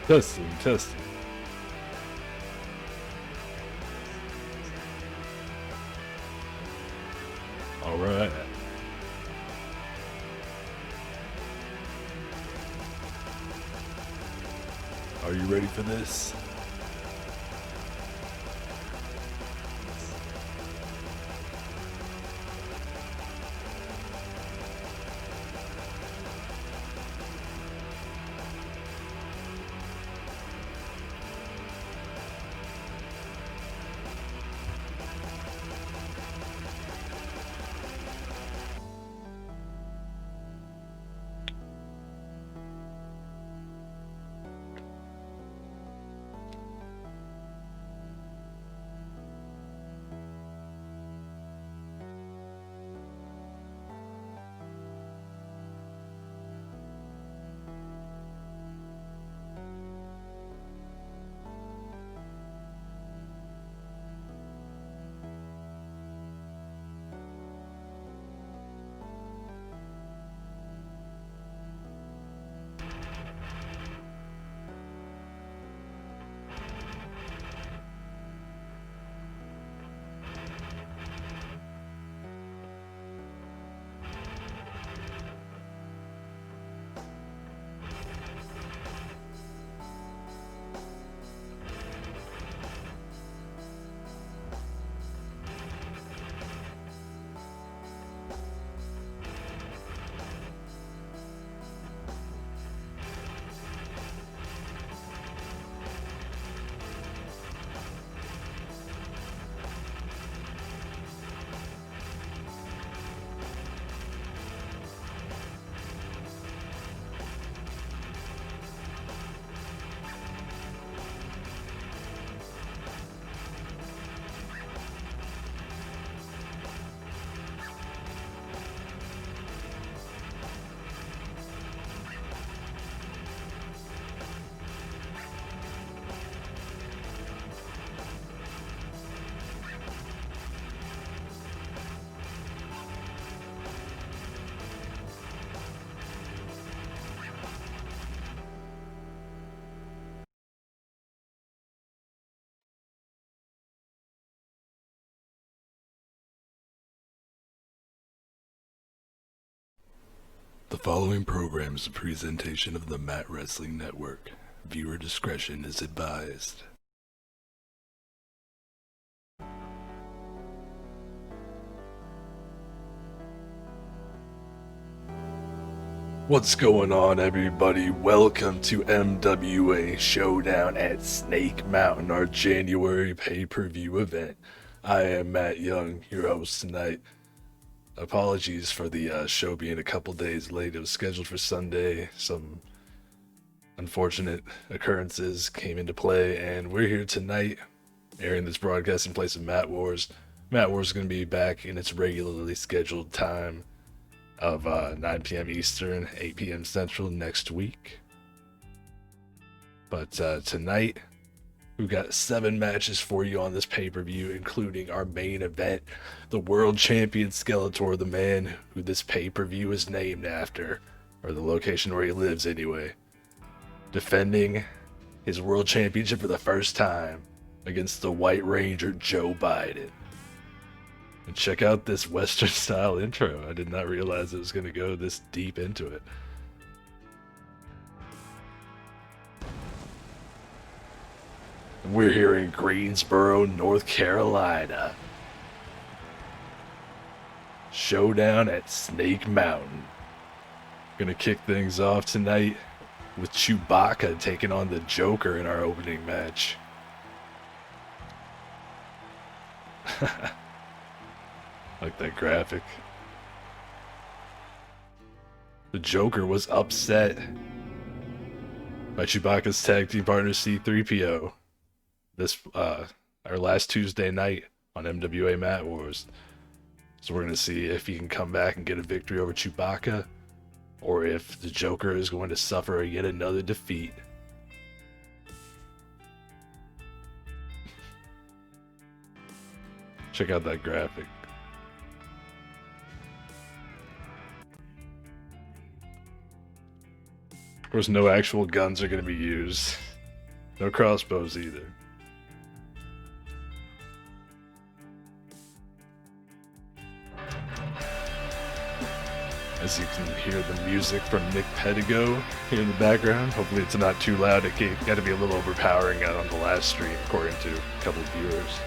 Testing, testing. All right. Are you ready for this? The following program is a presentation of the Mat Wrestling Network. Viewer discretion is advised. What's going on, everybody? Welcome to MWA Showdown at Snake Mountain, our January pay-per-view event. I am Matt Young, your host tonight. Apologies for the show being a couple days late. It was scheduled for Sunday. Some unfortunate occurrences came into play, and we're here tonight airing this broadcast in place of Mat Wars. Mat Wars is going to be back in its regularly scheduled time of 9 p.m. Eastern, 8 p.m. Central next week. But tonight, we've got 7 matches for you on this pay-per-view, including our main event, the world champion Skeletor, the man who this pay-per-view is named after, or the location where he lives anyway, defending his world championship for the first time against the White Ranger Joe Biden. And check out this Western style intro. I did not realize it was going to go this deep into it. We're here in Greensboro, North Carolina. Showdown at Snake Mountain. Gonna kick things off tonight with Chewbacca taking on the Joker in our opening match. Like that graphic. The Joker was upset by Chewbacca's tag team partner C-3PO. This our last Tuesday night on MWA Mat Wars. So we're going to see if he can come back and get a victory over Chewbacca, or if the Joker is going to suffer yet another defeat. Check out that graphic. Of course, no actual guns are going to be used. No crossbows either. As you can hear the music from Nick Pedigo here in the background. Hopefully it's not too loud. It got to be a little overpowering out on the last stream, according to a couple of viewers.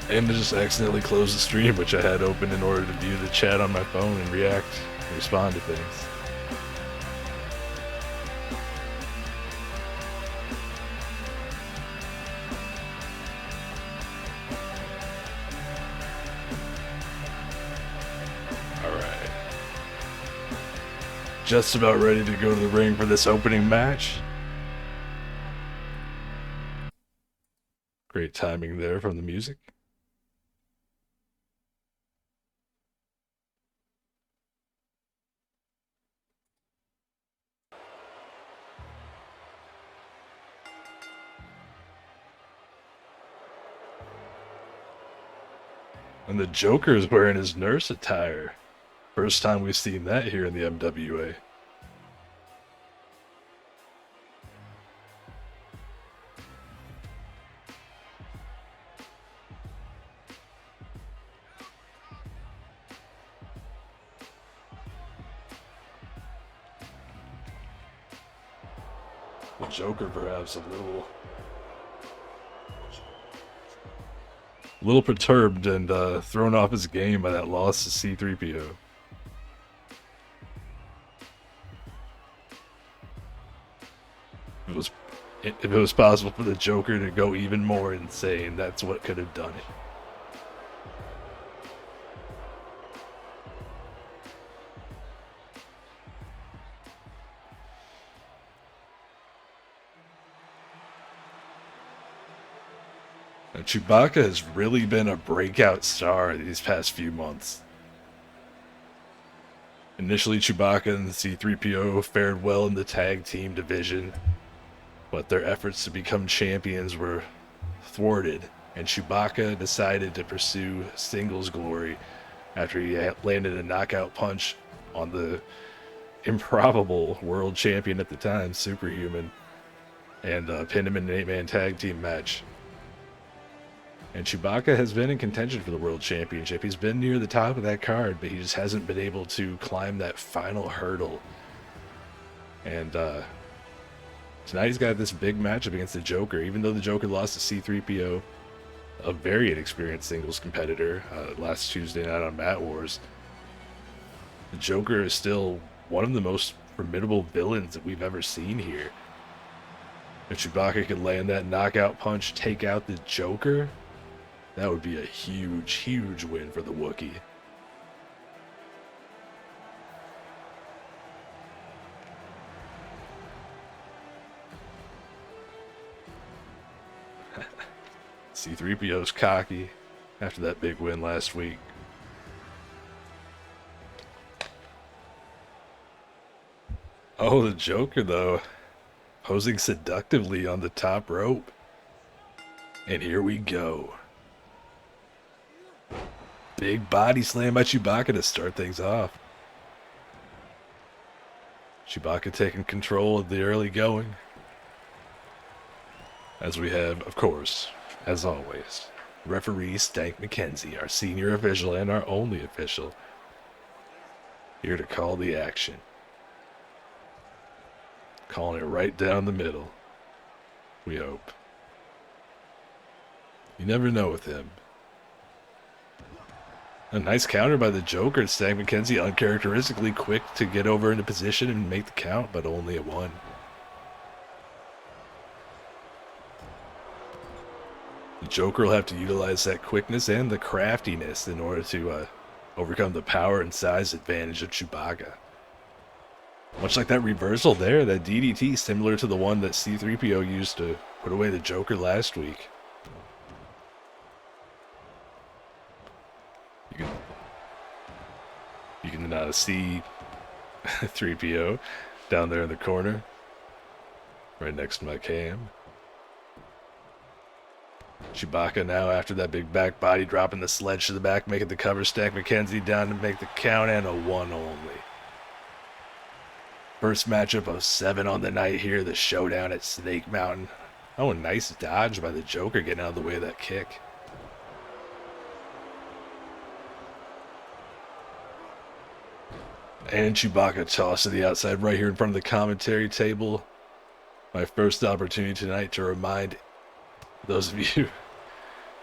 And to just accidentally close the stream, which I had open in order to view the chat on my phone and react and respond to things. Alright. Just about ready to go to the ring for this opening match. Great timing there from the music. And the Joker is wearing his nurse attire. First time we've seen that here in the MWA. The Joker perhaps a little perturbed and thrown off his game by that loss to C-3PO. If it was possible for the Joker to go even more insane, that's what could have done it. Now, Chewbacca has really been a breakout star these past few months. Initially, Chewbacca and C-3PO fared well in the tag team division, but their efforts to become champions were thwarted, and Chewbacca decided to pursue singles glory after he landed a knockout punch on the improbable world champion at the time, Superhuman, and pinned him in an 8-man tag team match. And Chewbacca has been in contention for the World Championship. He's been near the top of that card, but he just hasn't been able to climb that final hurdle. And tonight he's got this big matchup against the Joker. Even though the Joker lost to C-3PO, a very inexperienced singles competitor, last Tuesday night on Mat Wars, the Joker is still one of the most formidable villains that we've ever seen here. If Chewbacca could land that knockout punch, take out the Joker, that would be a huge, huge win for the Wookiee. C-3PO's cocky after that big win last week. Oh, the Joker, though, posing seductively on the top rope. And here we go. Big body slam by Chewbacca to start things off. Chewbacca taking control of the early going. As we have, of course, as always, referee Dank McKenzie, our senior official and our only official, here to call the action. Calling it right down the middle. We hope. You never know with him. A nice counter by the Joker. Dank McKenzie uncharacteristically quick to get over into position and make the count, but only a 1. The Joker will have to utilize that quickness and the craftiness in order to overcome the power and size advantage of Chewbacca. Much like that reversal there, that DDT, similar to the one that C-3PO used to put away the Joker last week. You can see 3PO down there in the corner, right next to my cam. Chewbacca now after that big back body, dropping the sledge to the back, making the cover. Dank McKenzie down to make the count, and a 1 only. First matchup of 7 on the night here, the Showdown at Snake Mountain. Oh, a nice dodge by the Joker getting out of the way of that kick. And Chewbacca toss to the outside right here in front of the commentary table. My first opportunity tonight to remind those of you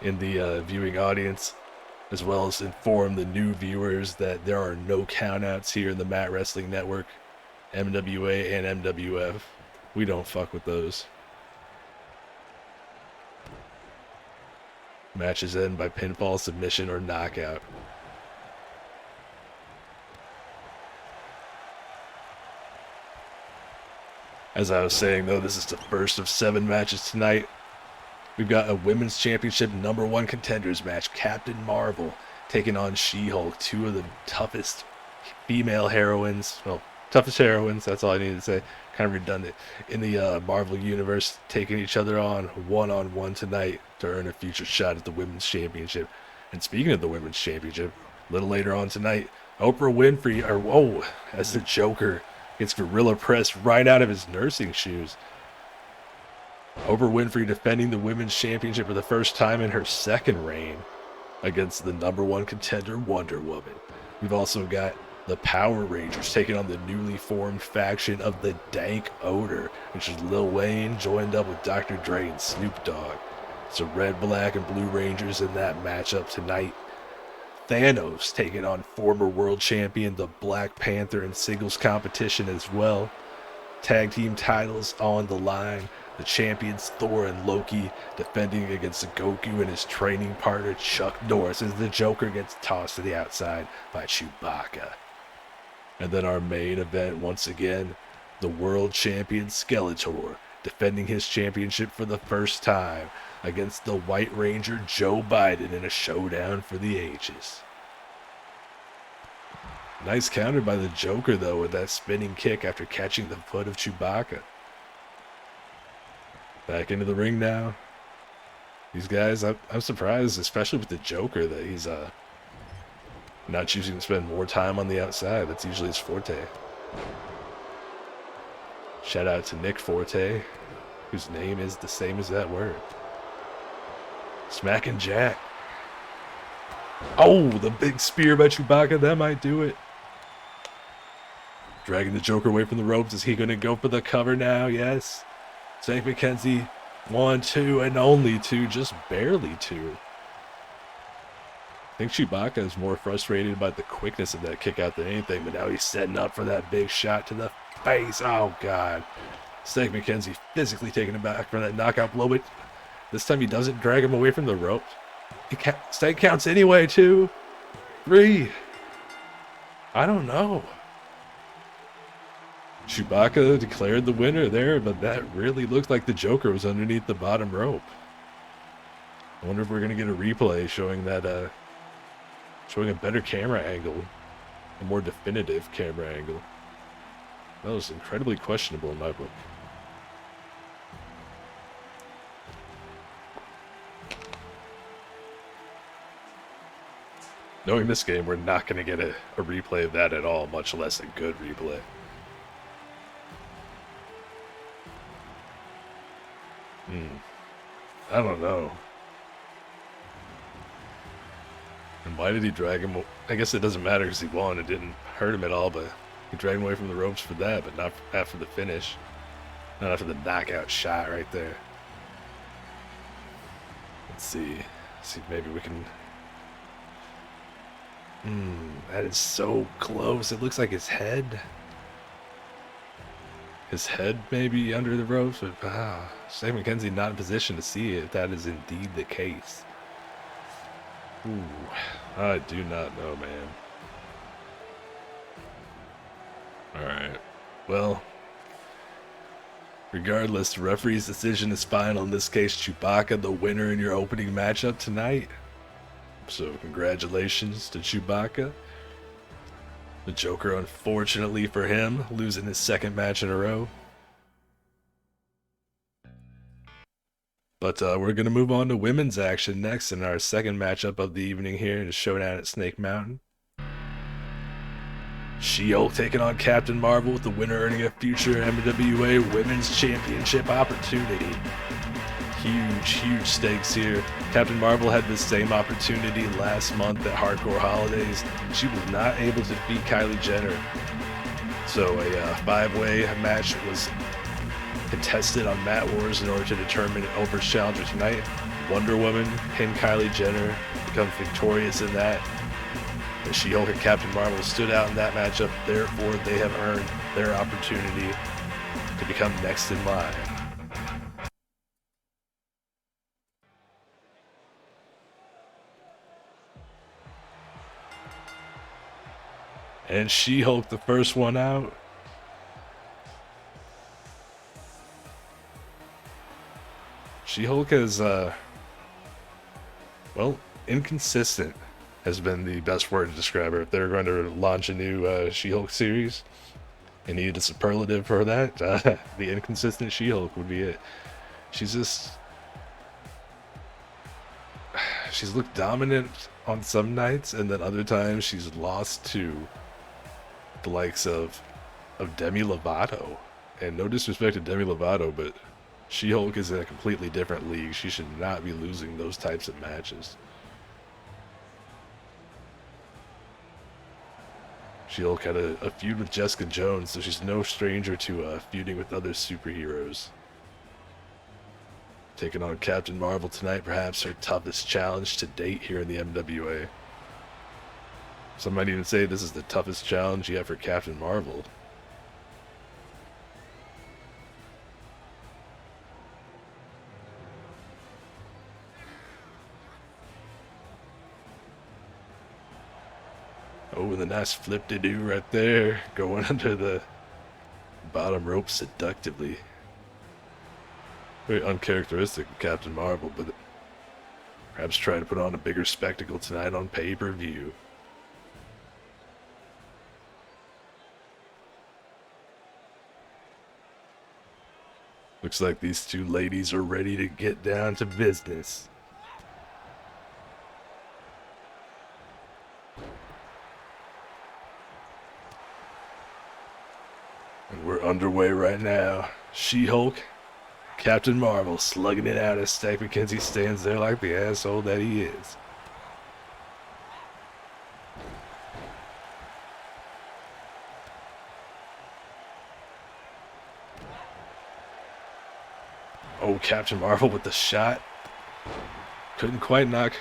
in the viewing audience, as well as inform the new viewers, that there are no countouts here in the Mat Wrestling Network, MWA and MWF. We don't fuck with those. Matches end by pinfall, submission, or knockout. As I was saying, though, this is the first of 7 matches tonight. We've got a Women's Championship #1 contenders match. Captain Marvel taking on She-Hulk, 2 of the toughest female heroines. Well, toughest heroines, that's all I need to say. Kind of redundant. In the Marvel Universe, taking each other on one-on-one tonight to earn a future shot at the Women's Championship. And speaking of the Women's Championship, a little later on tonight, Oprah Winfrey, as the Joker, gets gorilla pressed right out of his nursing shoes. Oprah Winfrey defending the Women's Championship for the first time in her second reign against the #1 contender, Wonder Woman. We've also got the Power Rangers taking on the newly formed faction of the Dank Odor, which is Lil Wayne joined up with Dr. Dre and Snoop Dogg. So red, black, and blue Rangers in that matchup tonight. Thanos taking on former world champion, the Black Panther, in singles competition as well. Tag team titles on the line. The champions Thor and Loki defending against Goku and his training partner Chuck Norris as the Joker gets tossed to the outside by Chewbacca. And then our main event, once again, the world champion Skeletor defending his championship for the first time against the White Ranger Joe Biden in a showdown for the ages. Nice counter by the Joker, though, with that spinning kick after catching the foot of Chewbacca. Back into the ring now. These guys, I'm surprised, especially with the Joker, that he's not choosing to spend more time on the outside. That's usually his forte. Shout out to Nick Forte, whose name is the same as that word. Smack and Jack. Oh, the big spear by Chewbacca. That might do it. Dragging the Joker away from the ropes. Is he going to go for the cover now? Yes. St. McKenzie. 1, 2, and only 2. Just barely 2. I think Chewbacca is more frustrated by the quickness of that kick out than anything, but now he's setting up for that big shot to the face. Oh, God. St. McKenzie physically taking him back from that knockout blow, but this time he doesn't drag him away from the ropes. Stake counts anyway, 2, 3. I don't know. Chewbacca declared the winner there, but that really looked like the Joker was underneath the bottom rope. I wonder if we're going to get a replay showing that, showing a better camera angle, a more definitive camera angle. That was incredibly questionable in my book. Knowing this game, we're not going to get a replay of that at all, much less a good replay. I don't know. And why did he drag him? I guess it doesn't matter because he won. It didn't hurt him at all, but he dragged him away from the ropes for that, but not after the finish. Not after the knockout shot right there. Let's see. See if maybe we can... that is so close. It looks like his head. His head maybe under the ropes, but St. McKenzie not in position to see if that is indeed the case. Ooh, I do not know, man. Alright, well, regardless, the referee's decision is final. In this case, Chewbacca the winner in your opening matchup tonight. So congratulations to Chewbacca. The Joker, unfortunately for him, losing his second match in a row. But we're going to move on to women's action next in our second matchup of the evening here in Showdown at Snake Mountain. She-Hulk taking on Captain Marvel, with the winner earning a future MWA Women's Championship opportunity. Huge stakes here. Captain Marvel had the same opportunity last month at Hardcore Holidays. She was not able to defeat Kylie Jenner. So a five-way match was contested on Mat Wars in order to determine Oprah's challenger tonight. Wonder Woman pinned Kylie Jenner, becomes victorious in that. The She-Hulk and Captain Marvel stood out in that matchup, therefore they have earned their opportunity to become next in line. And She-Hulk, the first one out. She-Hulk is, well, inconsistent has been the best word to describe her. If they're going to launch a new She-Hulk series and needed a superlative for that, the inconsistent She-Hulk would be it. She's looked dominant on some nights, and then other times she's lost to the likes of Demi Lovato. And no disrespect to Demi Lovato, but She-Hulk is in a completely different league. She should not be losing those types of matches. She-Hulk had a feud with Jessica Jones, so she's no stranger to feuding with other superheroes. Taking on Captain Marvel tonight, perhaps her toughest challenge to date here in the MWA. Some might even say this is the toughest challenge yet for Captain Marvel. Oh, the nice flip-de-doo right there, going under the bottom rope seductively. Very uncharacteristic of Captain Marvel, but perhaps try to put on a bigger spectacle tonight on pay-per-view. Looks like these two ladies are ready to get down to business. And we're underway right now. She-Hulk, Captain Marvel slugging it out as Stank McKenzie stands there like the asshole that he is. Oh, Captain Marvel with the shot. Couldn't quite knock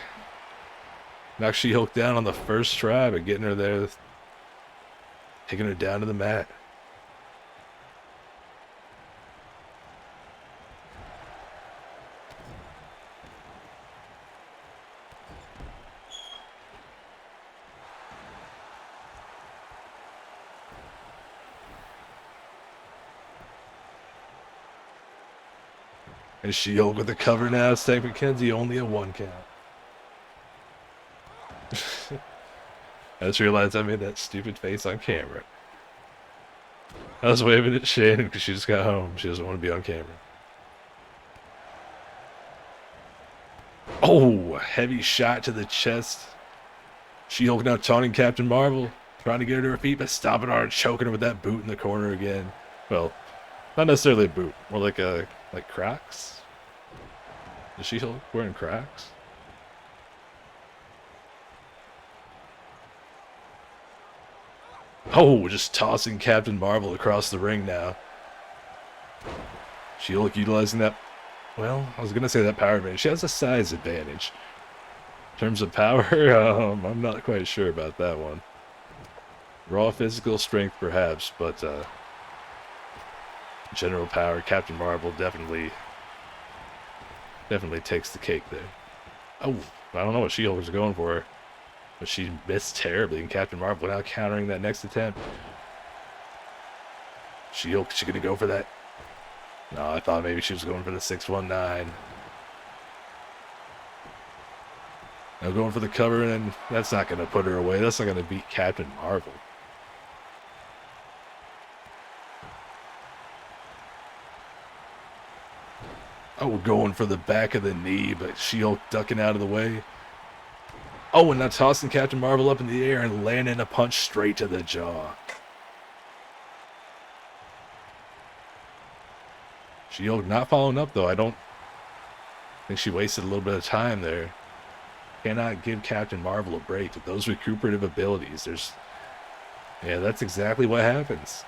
She-Hulk down on the first try, but getting her there, taking her down to the mat. And She-Hulk with the cover now. Stank McKenzie only a 1 count. I just realized I made that stupid face on camera. I was waving at Shannon because she just got home. She doesn't want to be on camera. Oh, heavy shot to the chest. She-Hulk now taunting Captain Marvel, trying to get her to her feet, but stopping her and choking her with that boot in the corner again. Well, not necessarily a boot, more like Crocs. Is She-Hulk wearing Crocs? Oh, just tossing Captain Marvel across the ring now. She-Hulk utilizing that, well, I was going to say that power advantage. She has a size advantage. In terms of power, I'm not quite sure about that one. Raw physical strength, perhaps, but general power, Captain Marvel definitely takes the cake there. Oh, I don't know what She-Hulk was going for, but she missed terribly, and Captain Marvel now countering that next attempt. She-Hulk, she gonna go for that? No, I thought maybe she was going for the 619. Now going for the cover, and that's not gonna put her away. That's not gonna beat Captain Marvel. Oh, going for the back of the knee, but She-Hulk ducking out of the way. Oh, and now tossing Captain Marvel up in the air and landing a punch straight to the jaw. She-Hulk not following up, though. I don't think she wasted a little bit of time there. Cannot give Captain Marvel a break with those recuperative abilities. Yeah, that's exactly what happens.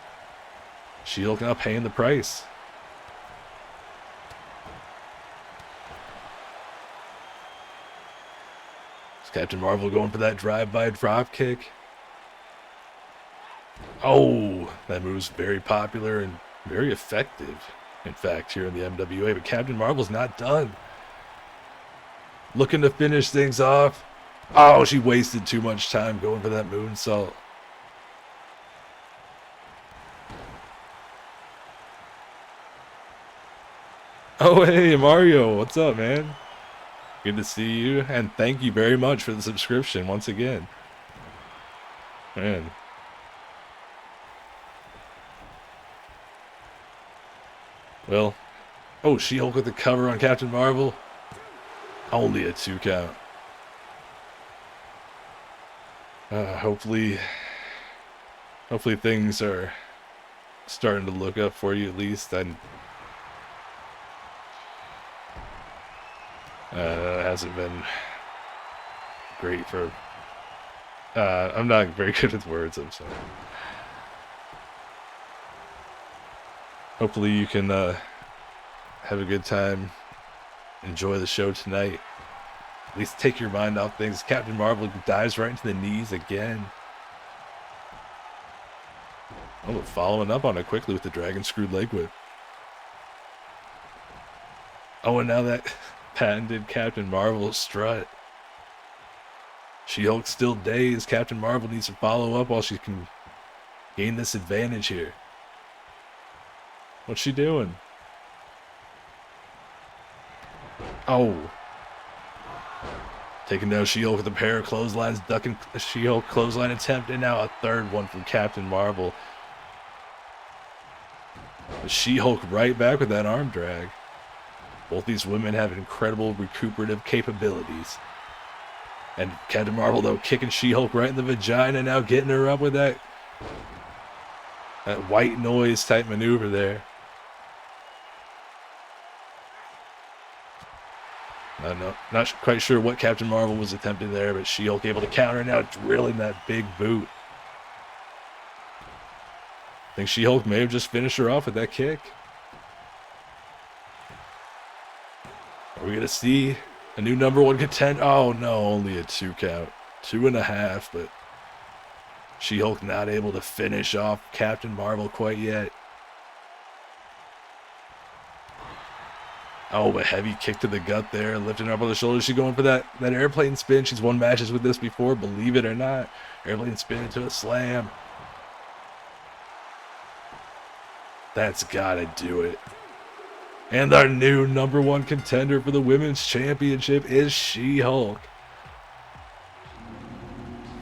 She-Hulk now paying the price. Is Captain Marvel going for that drive-by drop kick? Oh, that move's very popular and very effective, in fact, here in the MWA. But Captain Marvel's not done. Looking to finish things off. Oh, she wasted too much time going for that moonsault. Oh, hey, Mario. What's up, man? Good to see you. And thank you very much for the subscription once again. Man. Well. Oh, She-Hulk with the cover on Captain Marvel. Only a 2 count. Hopefully things are starting to look up for you at least. Hasn't been great for. I'm not very good with words. I'm sorry. Hopefully you can have a good time. Enjoy the show tonight. At least take your mind off things. Captain Marvel dives right into the knees again. Oh, following up on it quickly with the dragon screwed leg whip. Oh, and now that patented Captain Marvel strut. She-Hulk's still dazed. Captain Marvel needs to follow up while she can gain this advantage here. What's she doing? Oh. Taking down She-Hulk with a pair of clotheslines, ducking a She-Hulk clothesline attempt, and now a third one from Captain Marvel. She-Hulk right back with that arm drag. Both these women have incredible recuperative capabilities. And Captain Marvel, though, kicking She-Hulk right in the vagina, now getting her up with that white noise type maneuver there. I know, not quite sure what Captain Marvel was attempting there, but She-Hulk able to counter, now drilling that big boot. I think She-Hulk may have just finished her off with that kick. Are we going to see a new #1 contender? Oh no, only a 2 count. 2.5, but She-Hulk not able to finish off Captain Marvel quite yet. Oh, a heavy kick to the gut there, lifting her up on the shoulders. She's going for that airplane spin. She's won matches with this before, believe it or not. Airplane spin into a slam. That's gotta do it. And our new #1 contender for the Women's Championship is She-Hulk.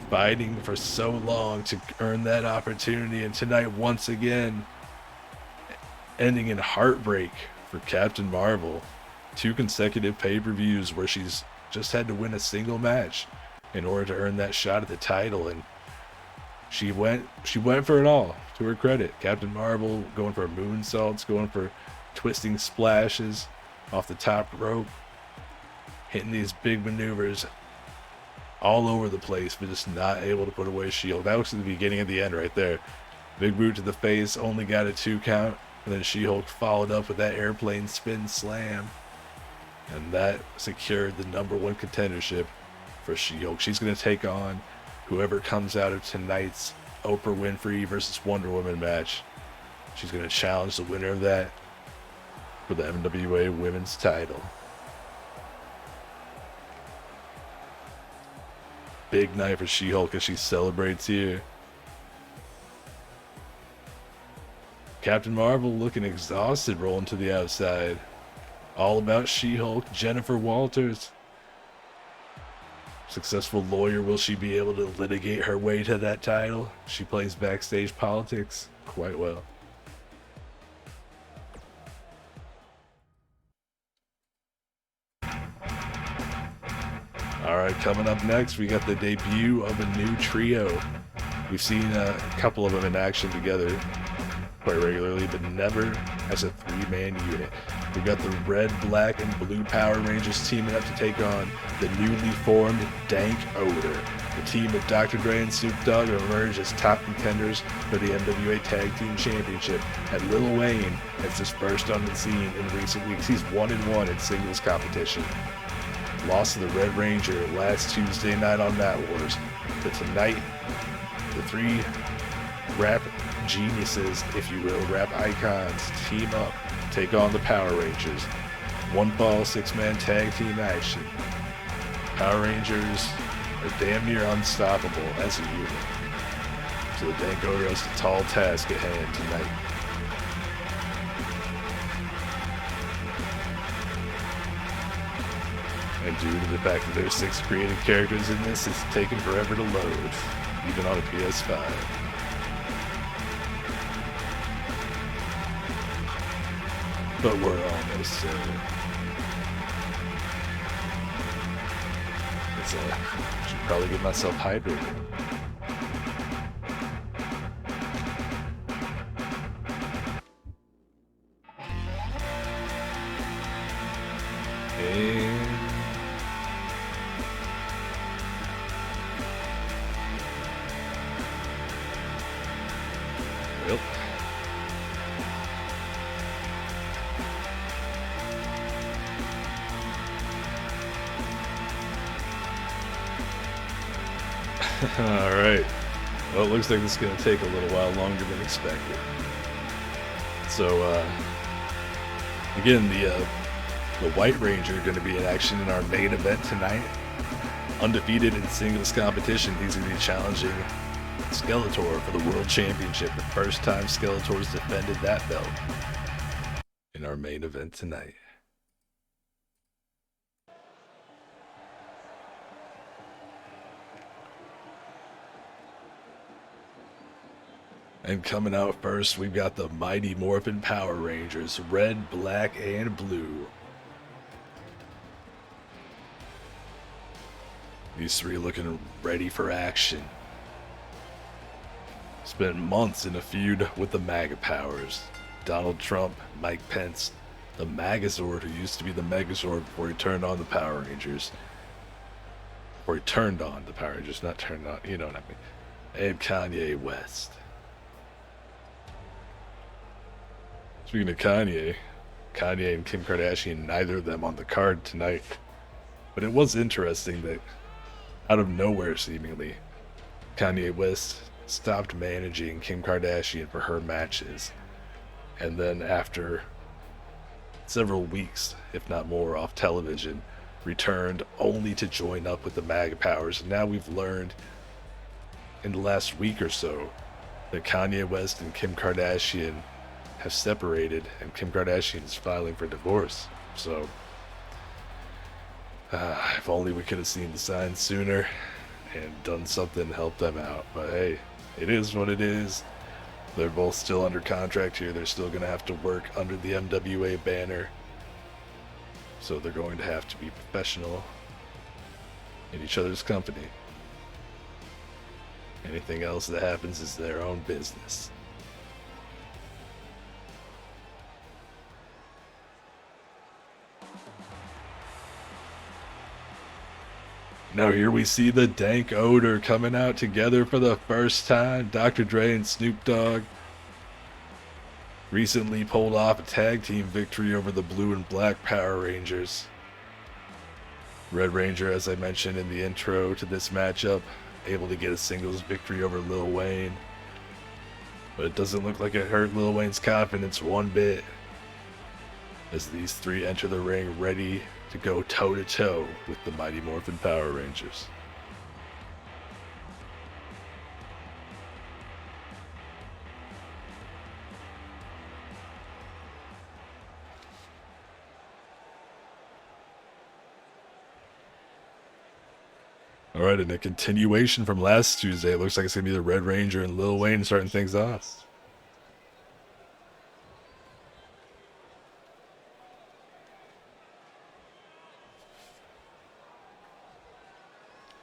Fighting for so long to earn that opportunity, and tonight once again ending in heartbreak for Captain Marvel. 2 consecutive pay-per-views where she's just had to win a single match in order to earn that shot at the title, and she went for it all, to her credit. Captain Marvel going for moonsaults, going for twisting splashes off the top rope, hitting these big maneuvers all over the place, but just not able to put away She-Hulk. That was the beginning of the end right there. Big boot to the face, only got a 2 count, and then She-Hulk followed up with that airplane spin slam, and that secured the #1 contendership for She-Hulk. She's going to take on whoever comes out of tonight's Oprah Winfrey versus Wonder Woman match. She's going to challenge the winner of that for the MWA Women's title. Big night for She-Hulk as she celebrates here. Captain Marvel looking exhausted, rolling to the outside. All about She-Hulk, Jennifer Walters. Successful lawyer, will she be able to litigate her way to that title? She plays backstage politics quite well. Alright, coming up next, we got the debut of a new trio. We've seen a couple of them in action together quite regularly, but never as a three-man unit. We've got the red, black, and blue Power Rangers teaming up to take on the newly formed Dank Odor. The team of Dr. Dre and Snoop Dogg have emerged as top contenders for the MWA Tag Team Championship, and Lil Wayne has dispersed on the scene in recent weeks. He's 1-1 in singles competition. Lost to the Red Ranger last Tuesday night on Mat Wars, but tonight the three rap geniuses, if you will, rap icons, team up, take on the Power Rangers. One fall, six-man tag team action. Power Rangers are damn near unstoppable as a unit. So the Dank Odor has a tall task at hand tonight. And due to the fact that there's 6 creative characters in this, it's taken forever to load, even on a PS5. But we're almost there. Should probably get myself hydrated. And well, alright. Well, it looks like this is going to take a little while longer than expected. So, again, the White Ranger are going to be in action in our main event tonight. Undefeated in singles competition, he's going to be challenging Skeletor for the World Championship. The first time Skeletor's defended that belt in our main event tonight. And coming out first, we've got the Mighty Morphin Power Rangers, red, black, and blue. These three looking ready for action. Spent months in a feud with the MAGA powers. Donald Trump, Mike Pence, the Magazord who used to be the Megazord before he turned on the Power Rangers. Or he turned on the Power Rangers, not turned on, you know what I mean. And Kanye West. Speaking of Kanye and Kim Kardashian, neither of them on the card tonight. But it was interesting that, out of nowhere seemingly, Kanye West stopped managing Kim Kardashian for her matches. And then after several weeks, if not more, off television, returned only to join up with the MAGA powers. And now we've learned in the last week or so that Kanye West and Kim Kardashian have separated, and Kim Kardashian is filing for divorce. So, if only we could have seen the signs sooner and done something to help them out. But hey, it is what it is. They're both still under contract here. They're still going to have to work under the MWA banner. So they're going to have to be professional in each other's company. Anything else that happens is their own business. Now here we see the Dank Odor coming out together for the first time. Dr. Dre and Snoop Dogg recently pulled off a tag team victory over the blue and black Power Rangers. Red Ranger, as I mentioned in the intro to this matchup, able to get a singles victory over Lil Wayne. But it doesn't look like it hurt Lil Wayne's confidence one bit, as these three enter the ring ready to go toe-to-toe with the Mighty Morphin Power Rangers. Alright, and a continuation from last Tuesday. It looks like it's going to be the Red Ranger and Lil Wayne starting things off.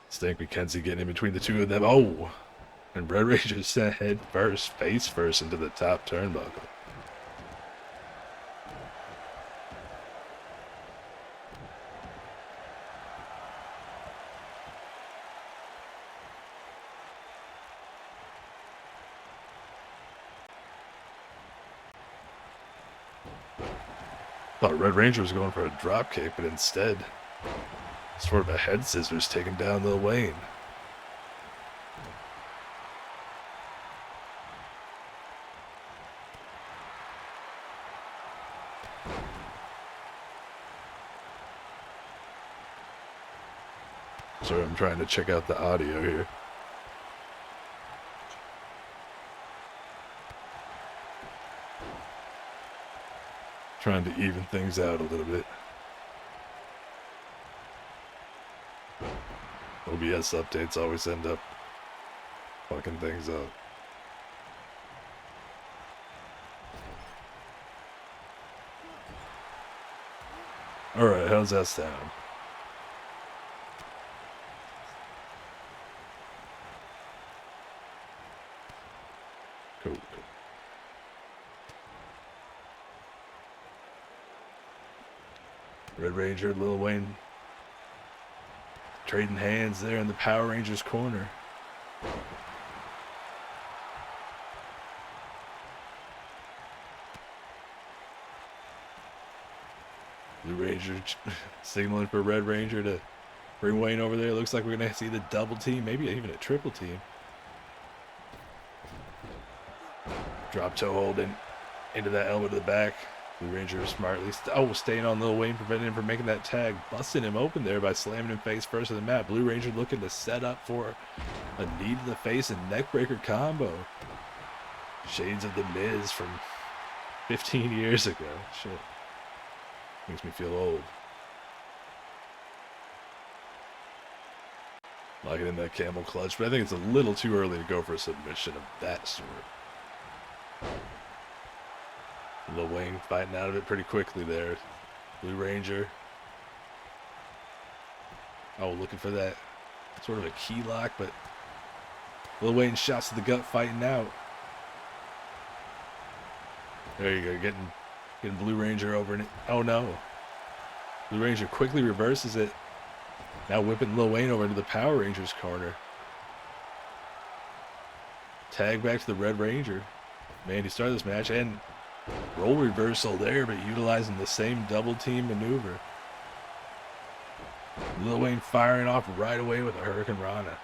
Stank McKenzie getting in between the two of them. Oh! And Red Ranger sent head first, face first into the top turnbuckle. Thought Red Ranger was going for a drop kick, but instead, sort of a head scissors taking down Lil Wayne. Sorry, I'm trying to check out the audio here. Trying to even things out a little bit. OBS updates always end up fucking things up. Alright, how's that sound? Cool. Red Ranger, Lil Wayne trading hands there in the Power Rangers corner. Blue Ranger signaling for Red Ranger to bring Wayne over there. Looks like we're going to see the double team, maybe even a triple team. Drop toe hold into that elbow to the back. Blue Ranger smartly, staying on Lil Wayne, preventing him from making that tag, busting him open there by slamming him face first to the mat. Blue Ranger looking to set up for a knee to the face and neckbreaker combo. Shades of the Miz from 15 years ago. Shit. Makes me feel old. Locking in that camel clutch, but I think it's a little too early to go for a submission of that sort. Lil Wayne fighting out of it pretty quickly there. Blue Ranger. Oh, looking for that sort of a key lock, but Lil Wayne shots to the gut fighting out. There you go, getting Blue Ranger over in it. Oh no. Blue Ranger quickly reverses it. Now whipping Lil Wayne over into the Power Rangers corner. Tag back to the Red Ranger. Man, he started this match and role reversal there, but utilizing the same double team maneuver. Lil Wayne firing off right away with a Hurricane Rana.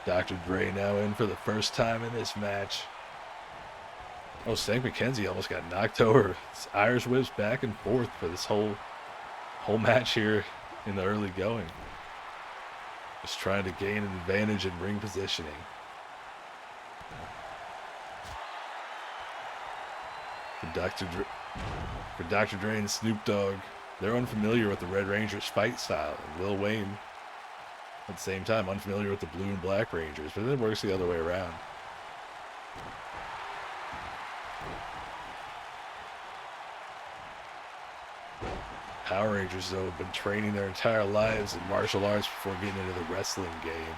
Dr. Dre now in for the first time in this match. Oh, Stank McKenzie almost got knocked over. It's Irish whips back and forth for this whole match here in the early going. Just trying to gain an advantage in ring positioning. For Dr. Dre and Snoop Dogg, they're unfamiliar with the Red Ranger's fight style, and Lil Wayne, at the same time, unfamiliar with the Blue and Black Rangers, but it works the other way around. Power Rangers, though, have been training their entire lives in martial arts before getting into the wrestling game.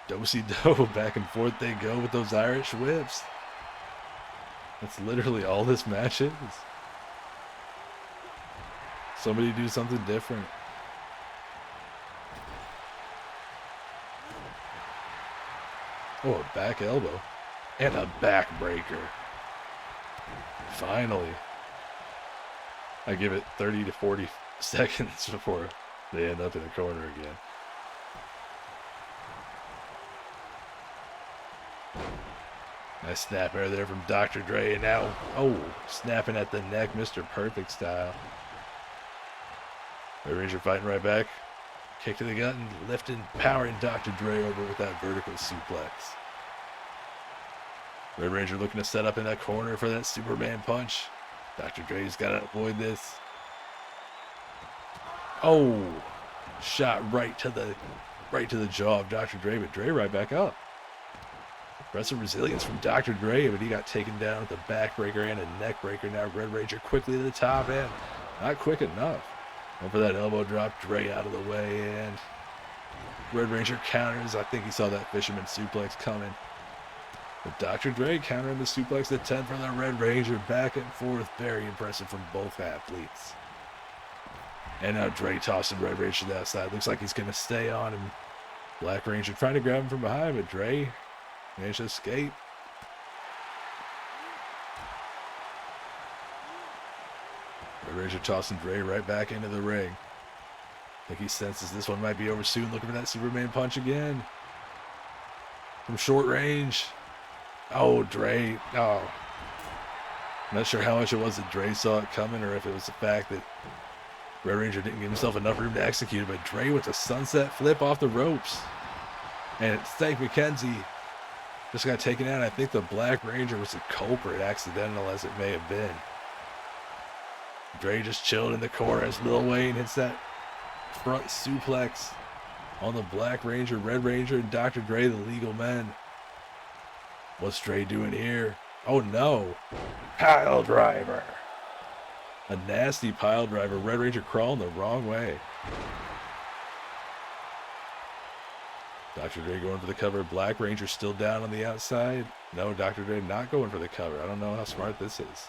Do-si-do, back and forth they go with those Irish whips. That's literally all this match is. Somebody do something different. Oh, a back elbow. And a backbreaker. Finally. I give it 30 to 40 seconds before they end up in the corner again. Nice snap air there from Dr. Dre, and now, snapping at the neck, Mr. Perfect style. Red Ranger fighting right back. Kick to the gut and lifting, powering Dr. Dre over with that vertical suplex. Red Ranger looking to set up in that corner for that Superman punch. Dr. Dre's got to avoid this. Oh, shot right to the right to the jaw of Dr. Dre, but Dre right back up. Impressive resilience from Dr. Dre, but he got taken down with a backbreaker and a neckbreaker. Now Red Ranger quickly to the top, and not quick enough. Went for that elbow drop, Dre out of the way, and Red Ranger counters. I think he saw that fisherman suplex coming. But Dr. Dre countering the suplex at 10 from the Red Ranger, back and forth. Very impressive from both athletes. And now Dre tossing Red Ranger to that side. Looks like he's going to stay on him. Black Ranger trying to grab him from behind, but Dre managed to escape. Red Ranger tossing Dre right back into the ring. I think he senses this one might be over soon. Looking for that Superman punch again. From short range. Oh, Dre. Oh. I'm not sure how much it was that Dre saw it coming, or if it was the fact that Red Ranger didn't give himself enough room to execute it, but Dre with a sunset flip off the ropes. And Stank McKenzie just got taken out. I think the Black Ranger was the culprit, accidental as it may have been. Dre just chilled in the corner as Lil Wayne hits that front suplex on the Black Ranger, Red Ranger, and Dr. Dre, the legal men. What's Dre doing here? Oh no. Pile driver. A nasty pile driver. Red Ranger crawling the wrong way. Dr. Dre going for the cover. Black Ranger still down on the outside. No, Dr. Dre not going for the cover. I don't know how smart this is.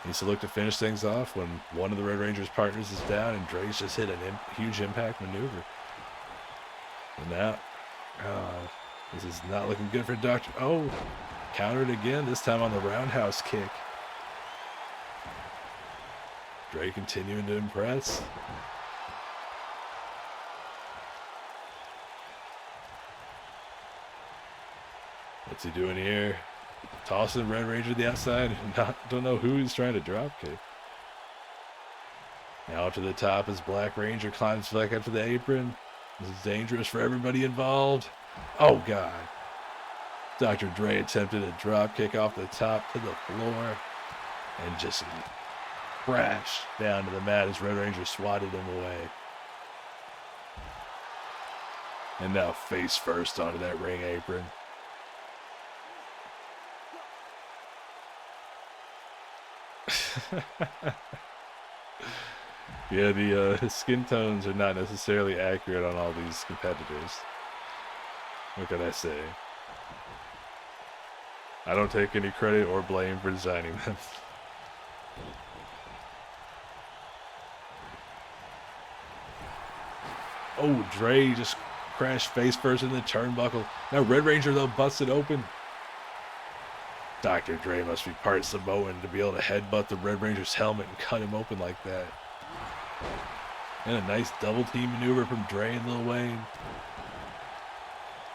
Needs to look to finish things off when one of the Red Ranger's partners is down and Dre's just hit a huge impact maneuver. And now, this is not looking good for Dr. Oh, countered again, this time on the roundhouse kick. Dre continuing to impress. What's he doing here? Tossing Red Ranger to the outside. Don't know who he's trying to drop kick. Now to the top as Black Ranger climbs back up to the apron. This is dangerous for everybody involved. Oh God. Dr. Dre attempted a drop kick off the top to the floor and just crashed down to the mat as Red Ranger swatted him away. And now face first onto that ring apron. Yeah, the skin tones are not necessarily accurate on all these competitors. What can I say? I don't take any credit or blame for designing them. Oh, Dre just crashed face first in the turnbuckle. Now Red Ranger, though, busted open. Dr. Dre must be part Samoan to be able to headbutt the Red Ranger's helmet and cut him open like that. And a nice double team maneuver from Dre and Lil Wayne.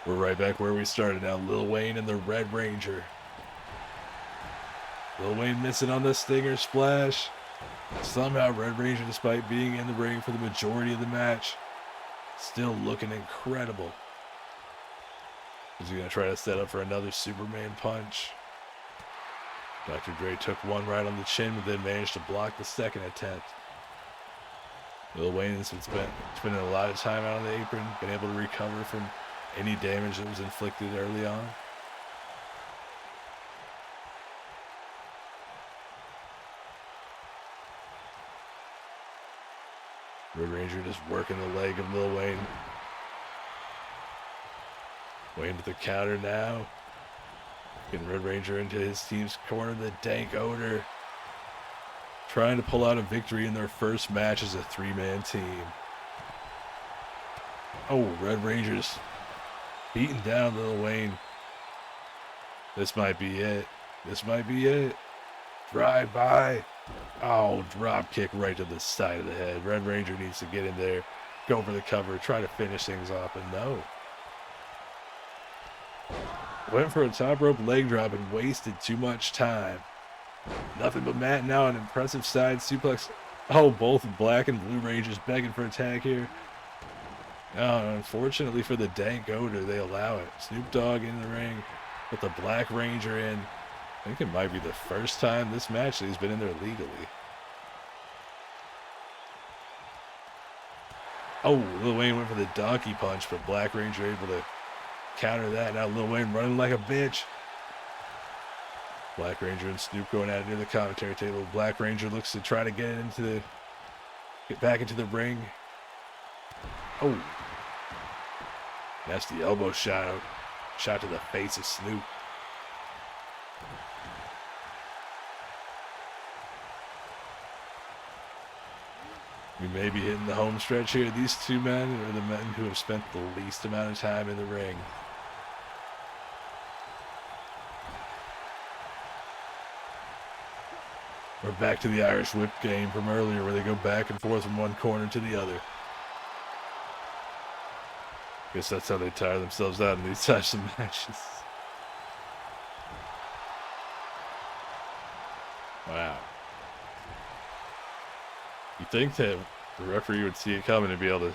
We're right back where we started now. Lil Wayne and the Red Ranger. Lil Wayne missing on the Stinger splash. Somehow Red Ranger, despite being in the ring for the majority of the match, still looking incredible. Is he going to try to set up for another Superman punch? Dr. Dre took one right on the chin, but then managed to block the second attempt. Lil Wayne has been spending a lot of time out on the apron, been able to recover from any damage that was inflicted early on. Red Ranger just working the leg of Lil Wayne. Wayne with the counter now. Getting Red Ranger into his team's corner. The Dank Odor trying to pull out a victory in their first match as a three-man team. Oh, Red Ranger's beating down Lil Wayne. This might be it. This might be it. Drive by. Oh, drop kick right to the side of the head. Red Ranger needs to get in there, go for the cover, try to finish things off, and no. Went for a top rope leg drop and wasted too much time. Nothing but mat now, an impressive side suplex. Oh, both Black and Blue Rangers begging for a tag here. Unfortunately for the Dank Odor, they allow it. Snoop Dogg in the ring with the Black Ranger in. I think it might be the first time this match that he's been in there legally. Oh, Lil Wayne went for the donkey punch, but Black Ranger able to counter that. Now Lil Wayne running like a bitch. Black Ranger and Snoop going at it near the commentary table. Black Ranger looks to try to get back into the ring. Oh. That's the elbow shot to the face of Snoop. We may be hitting the home stretch here. These two men are the men who have spent the least amount of time in the ring. We're back to the Irish whip game from earlier where they go back and forth from one corner to the other. Guess that's how they tire themselves out in these types of matches. Wow. You think that the referee would see it coming and be able to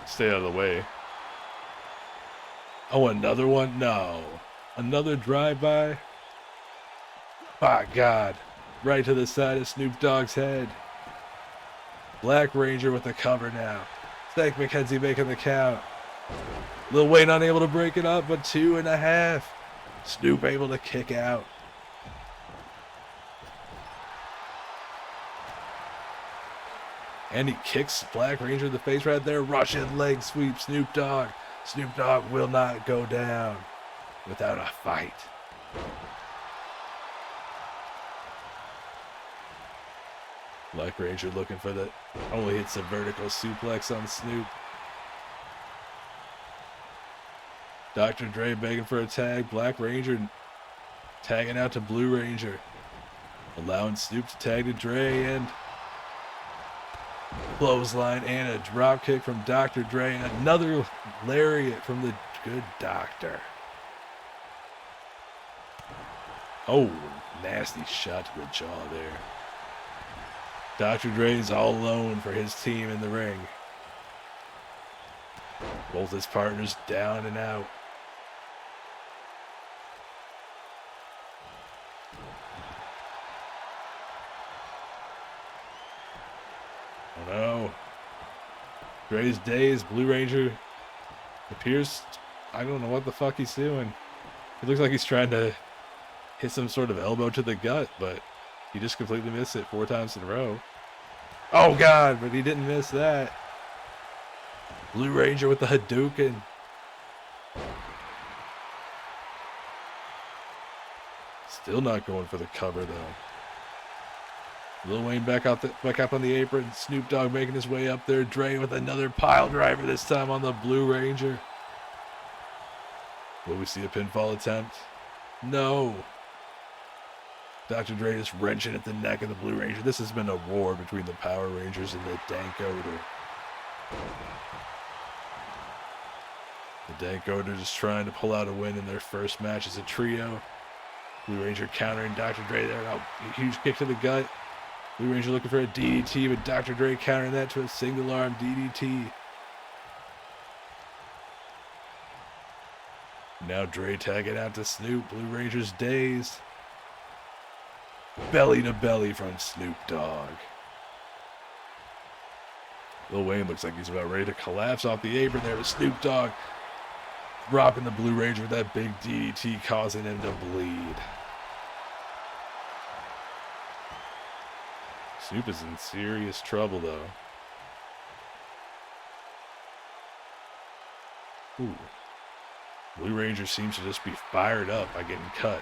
stay out of the way. Oh, another one? No. Another drive-by? My God. Right to the side of Snoop Dogg's head. Black Ranger with the cover now. Stank McKenzie making the count. Lil Wayne unable to break it up, but 2.5. Snoop able to kick out. And he kicks Black Ranger in the face right there. Russian leg sweep Snoop Dogg. Snoop Dogg will not go down without a fight. Black Ranger looking for the... Only hits a vertical suplex on Snoop. Dr. Dre begging for a tag. Black Ranger tagging out to Blue Ranger. Allowing Snoop to tag to Dre and... Clothesline and a drop kick from Dr. Dre. And another lariat from the good doctor. Oh, nasty shot to the jaw there. Dr. Dre's all alone for his team in the ring. Both his partners down and out. Oh no. Dre's dazed. Blue Ranger appears... I don't know what the fuck he's doing. It looks like he's trying to hit some sort of elbow to the gut, but he just completely missed it 4 times in a row. Oh God, but he didn't miss that. Blue Ranger with the Hadouken. Still not going for the cover though. Lil Wayne back up on the apron. Snoop Dogg making his way up there. Dre with another pile driver, this time on the Blue Ranger. Will we see a pinfall attempt? No. Dr. Dre is wrenching at the neck of the Blue Ranger. This has been a war between the Power Rangers and the Dank Odor. The Dank Odor just trying to pull out a win in their first match as a trio. Blue Ranger countering Dr. Dre there. Oh, huge kick to the gut. Blue Ranger looking for a DDT, but Dr. Dre countering that to a single arm DDT. Now Dre tagging out to Snoop. Blue Ranger's dazed. Belly to belly from Snoop Dogg. Lil Wayne looks like he's about ready to collapse off the apron there with Snoop Dogg rocking the Blue Ranger with that big DDT, causing him to bleed. Snoop is in serious trouble though. Ooh. Blue Ranger seems to just be fired up by getting cut.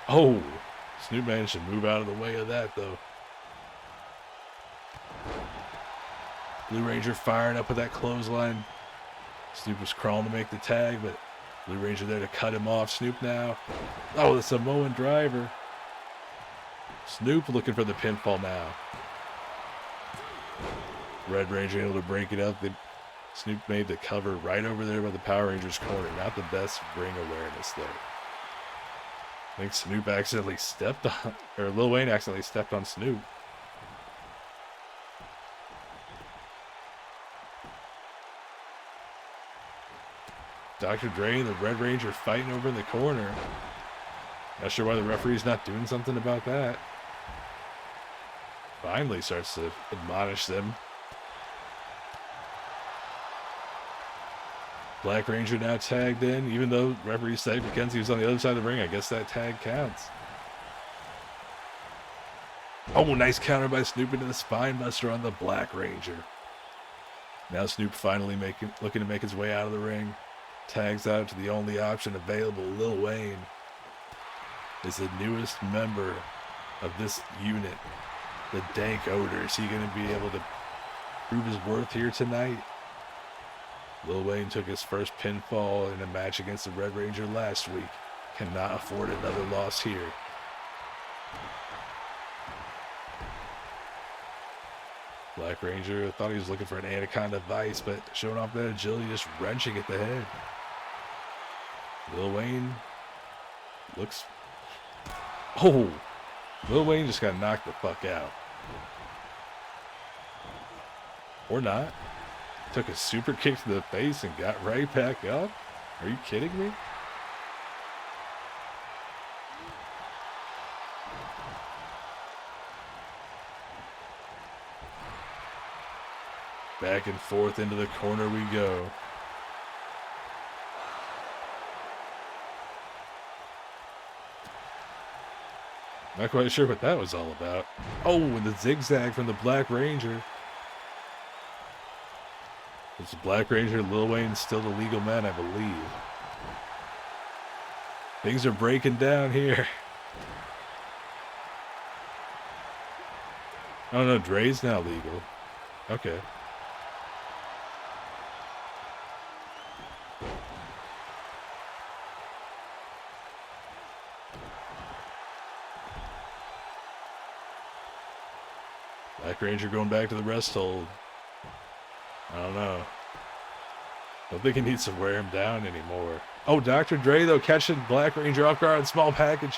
Oh, Snoop managed to move out of the way of that, though. Blue Ranger firing up with that clothesline. Snoop was crawling to make the tag, but Blue Ranger there to cut him off. Snoop now. Oh, the Samoan driver. Snoop looking for the pinfall now. Red Ranger able to break it up. Snoop made the cover right over there by the Power Rangers corner. Not the best ring awareness there. I think Snoop accidentally stepped on, or Lil Wayne accidentally stepped on Snoop. Dr. Dre and the Red Ranger fighting over in the corner. Not sure why the referee's not doing something about that. finally starts to admonish them. Black Ranger now tagged in, even though referee said McKenzie was on the other side of the ring. I guess that tag counts. Oh, nice counter by Snoop into the spine buster on the Black Ranger. Now Snoop finally looking to make his way out of the ring. Tags out to the only option available. Lil Wayne is the newest member of this unit, the Dank Odor. Is he going to be able to prove his worth here tonight? Lil Wayne took his first pinfall in a match against the Red Ranger last week. Cannot afford another loss here. Black Ranger thought he was looking for an Anaconda Vice, but showing off that agility, just wrenching at the head. Lil Wayne looks... Oh! Lil Wayne just got knocked the fuck out. Or not. Took a super kick to the face and got right back up? Are you kidding me? Back and forth into the corner we go. Not quite sure what that was all about. Oh, and the zigzag from the Black Ranger. It's the Black Ranger, Lil Wayne, still the legal man, I believe. Things are breaking down here. Oh no, Dre's now legal. Okay. Black Ranger going back to the rest hold. I don't know. Don't think he needs to wear him down anymore. Oh, Dr. Dre, though, catching Black Ranger off guard, small package.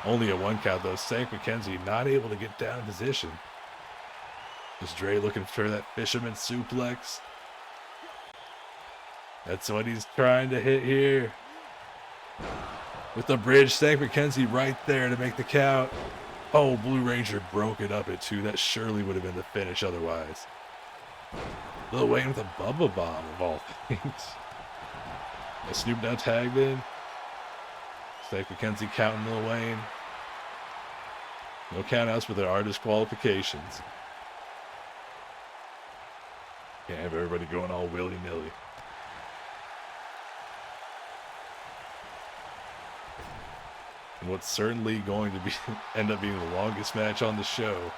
Only a 1 count, though. Stank McKenzie not able to get down in position. Is Dre looking for that fisherman suplex? That's what he's trying to hit here. With the bridge, Stank McKenzie right there to make the count. Oh, Blue Ranger broke it up at 2. That surely would have been the finish otherwise. Lil Wayne with a Bubba Bomb of all things. And Snoop now tagged in. Stank McKenzie counting Lil Wayne. No countouts, but there are disqualifications. Can't have everybody going all willy-nilly. And what's certainly going to be end up being the longest match on the show.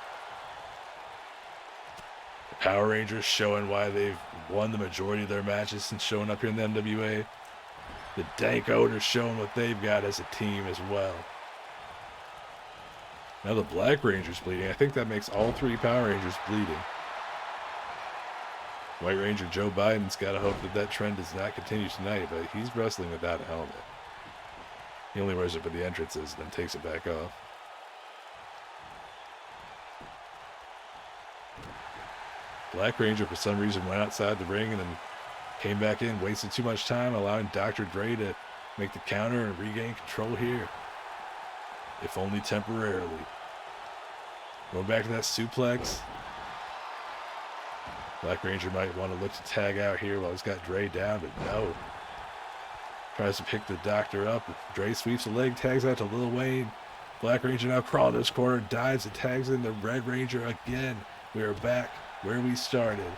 The Power Rangers showing why they've won the majority of their matches since showing up here in the MWA. The Dank Odor showing what they've got as a team as well. Now the Black Ranger's bleeding. I think that makes all 3 Power Rangers bleeding. White Ranger Joe Biden's got to hope that that trend does not continue tonight, but he's wrestling without a helmet. He only wears it for the entrances, then takes it back off. Black Ranger, for some reason, went outside the ring and then came back in, wasted too much time, allowing Dr. Dre to make the counter and regain control here. If only temporarily. Going back to that suplex. Black Ranger might want to look to tag out here while he's got Dre down, but no. Tries to pick the doctor up. Dre sweeps the leg, tags out to Lil Wayne. Black Ranger now crawling to his corner, dives and tags in the Red Ranger again. We are back where we started.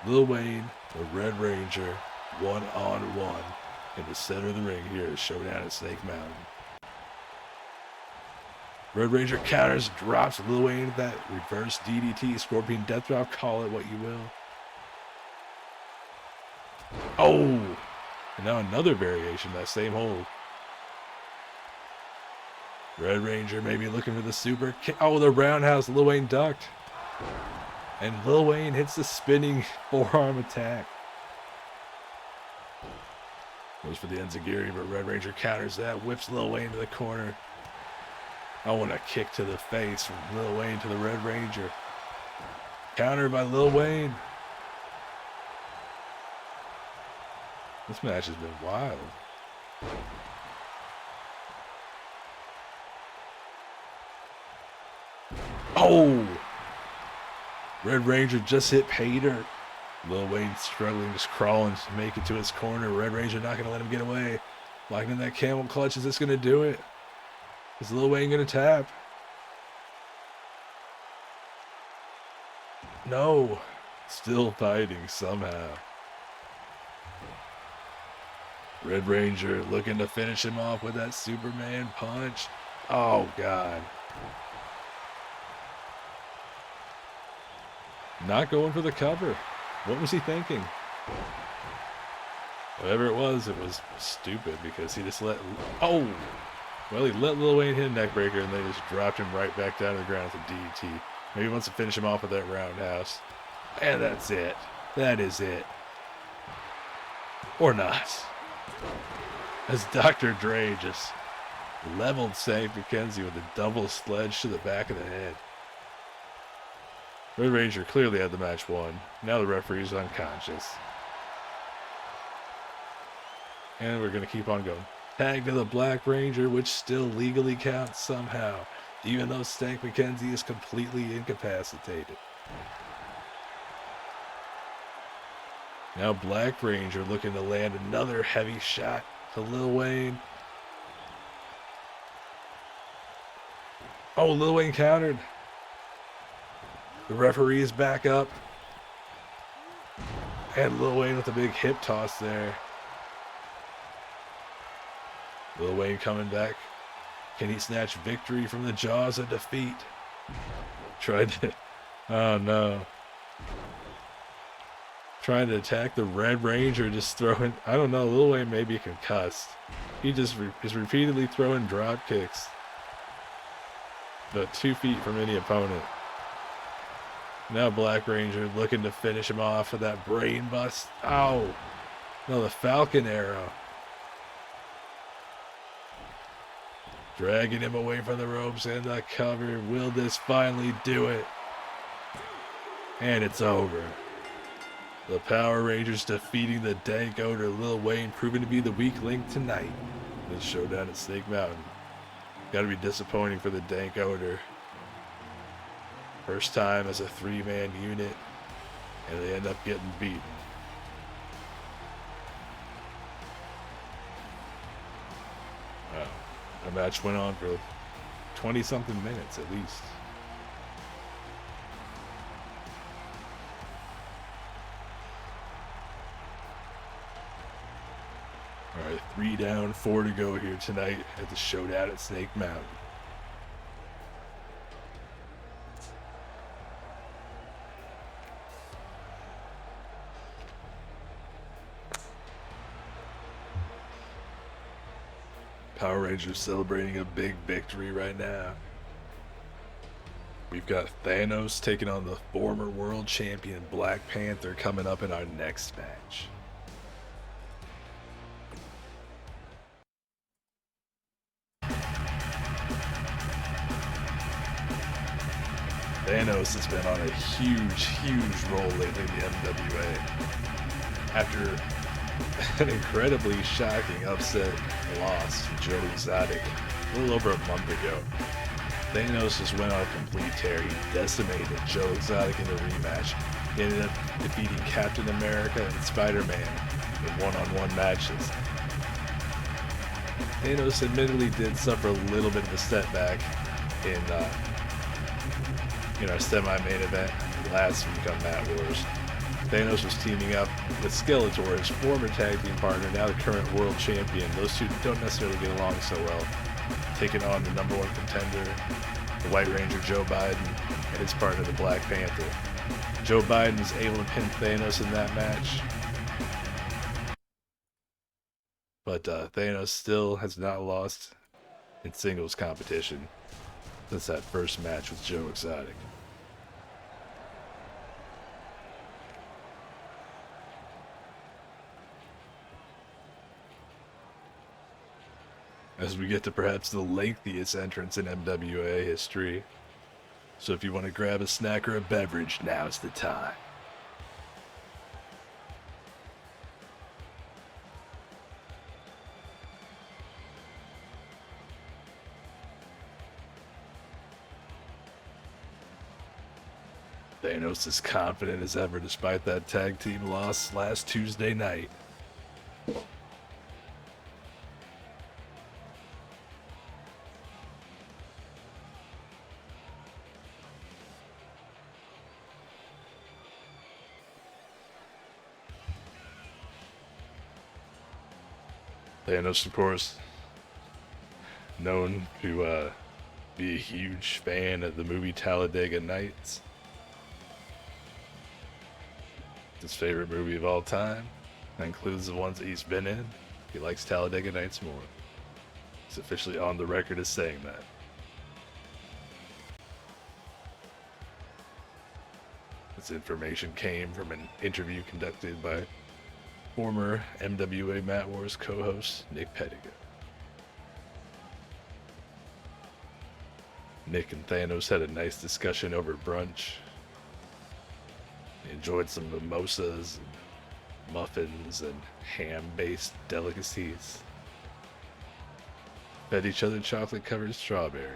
Lil Wayne, the Red Ranger, 1-on-1 in the center of the ring here at Showdown at Snake Mountain. Red Ranger counters, drops Lil Wayne into that reverse DDT, Scorpion Death Drop, call it what you will. Oh! And now another variation of that same hold. Red Ranger maybe looking for the super kick. Oh, the roundhouse. Lil Wayne ducked. And Lil Wayne hits the spinning forearm attack. Goes for the enziguri, but Red Ranger counters that. Whips Lil Wayne to the corner. I want a kick to the face from Lil Wayne to the Red Ranger. Countered by Lil Wayne. This match has been wild. Oh! Red Ranger just hit pay dirt. Lil Wayne struggling, just crawling to make it to his corner. Red Ranger not going to let him get away. Locking in that camel clutch. Is this going to do it? Is Lil Wayne going to tap? No. Still fighting somehow. Red Ranger looking to finish him off with that Superman punch. Oh, God. Not going for the cover. What was he thinking? Whatever it was stupid because he just let... Oh! Well, he let Lil Wayne hit a neck breaker and they just dropped him right back down to the ground with a DDT. Maybe he wants to finish him off with that roundhouse. And that's it. That is it. Or not. As Dr. Dre just leveled St. McKenzie with a double sledge to the back of the head. Red Ranger clearly had the match won. Now the referee's unconscious. And we're going to keep on going. Tag to the Black Ranger, which still legally counts somehow, even though Stank McKenzie is completely incapacitated. Now Black Ranger looking to land another heavy shot to Lil Wayne. Oh, Lil Wayne countered. The referee is back up. And Lil Wayne with a big hip toss there. Lil Wayne coming back. Can he snatch victory from the jaws of defeat? Tried to... Oh, no. Trying to attack the Red Ranger, just throwing... I don't know, Lil Wayne may be concussed. He just is repeatedly throwing drop kicks. About 2 feet from any opponent. Now Black Ranger looking to finish him off with that brain bust. Ow! No, the Falcon Arrow. Dragging him away from the ropes and the cover. Will this finally do it? And it's over. The Power Rangers defeating the Dank Odor. Lil Wayne proving to be the weak link tonight. This showdown at Snake Mountain. Gotta be disappointing for the Dank Odor. First time as a 3-man unit, and they end up getting beaten. Wow. The match went on for 20-something minutes at least. Alright, 3 down, 4 to go here tonight at the Showdown at Snake Mountain. Power Rangers celebrating a big victory right now. We've got Thanos taking on the former world champion Black Panther coming up in our next match. Thanos has been on a huge roll lately in the MWA. After an incredibly shocking upset loss to Joe Exotic a little over a month ago, Thanos just went on a complete tear. He decimated Joe Exotic in the rematch. He ended up defeating Captain America and Spider-Man in one-on-one matches. Thanos admittedly did suffer a little bit of a setback in our semi-main event last week on Mat Wars. Thanos was teaming up with Skeletor, his former tag team partner, now the current world champion. Those two don't necessarily get along so well. Taking on the #1 contender, the White Ranger Joe Biden, and his partner, the Black Panther. Joe Biden was able to pin Thanos in that match. But Thanos still has not lost in singles competition since that first match with Joe Exotic. As we get to perhaps the lengthiest entrance in MWA history. So if you want to grab a snack or a beverage, now's the time. Thanos is confident as ever despite that tag team loss last Tuesday night. Thanos, of course, known to be a huge fan of the movie Talladega Nights. His favorite movie of all time. That includes the ones that he's been in. He likes Talladega Nights more. He's officially on the record as saying that. This information came from an interview conducted by former MWA Mat Wars co-host Nick Pettigo. Nick and Thanos had a nice discussion over brunch. They enjoyed some mimosas, and muffins, and ham-based delicacies. Fed each other chocolate-covered strawberries.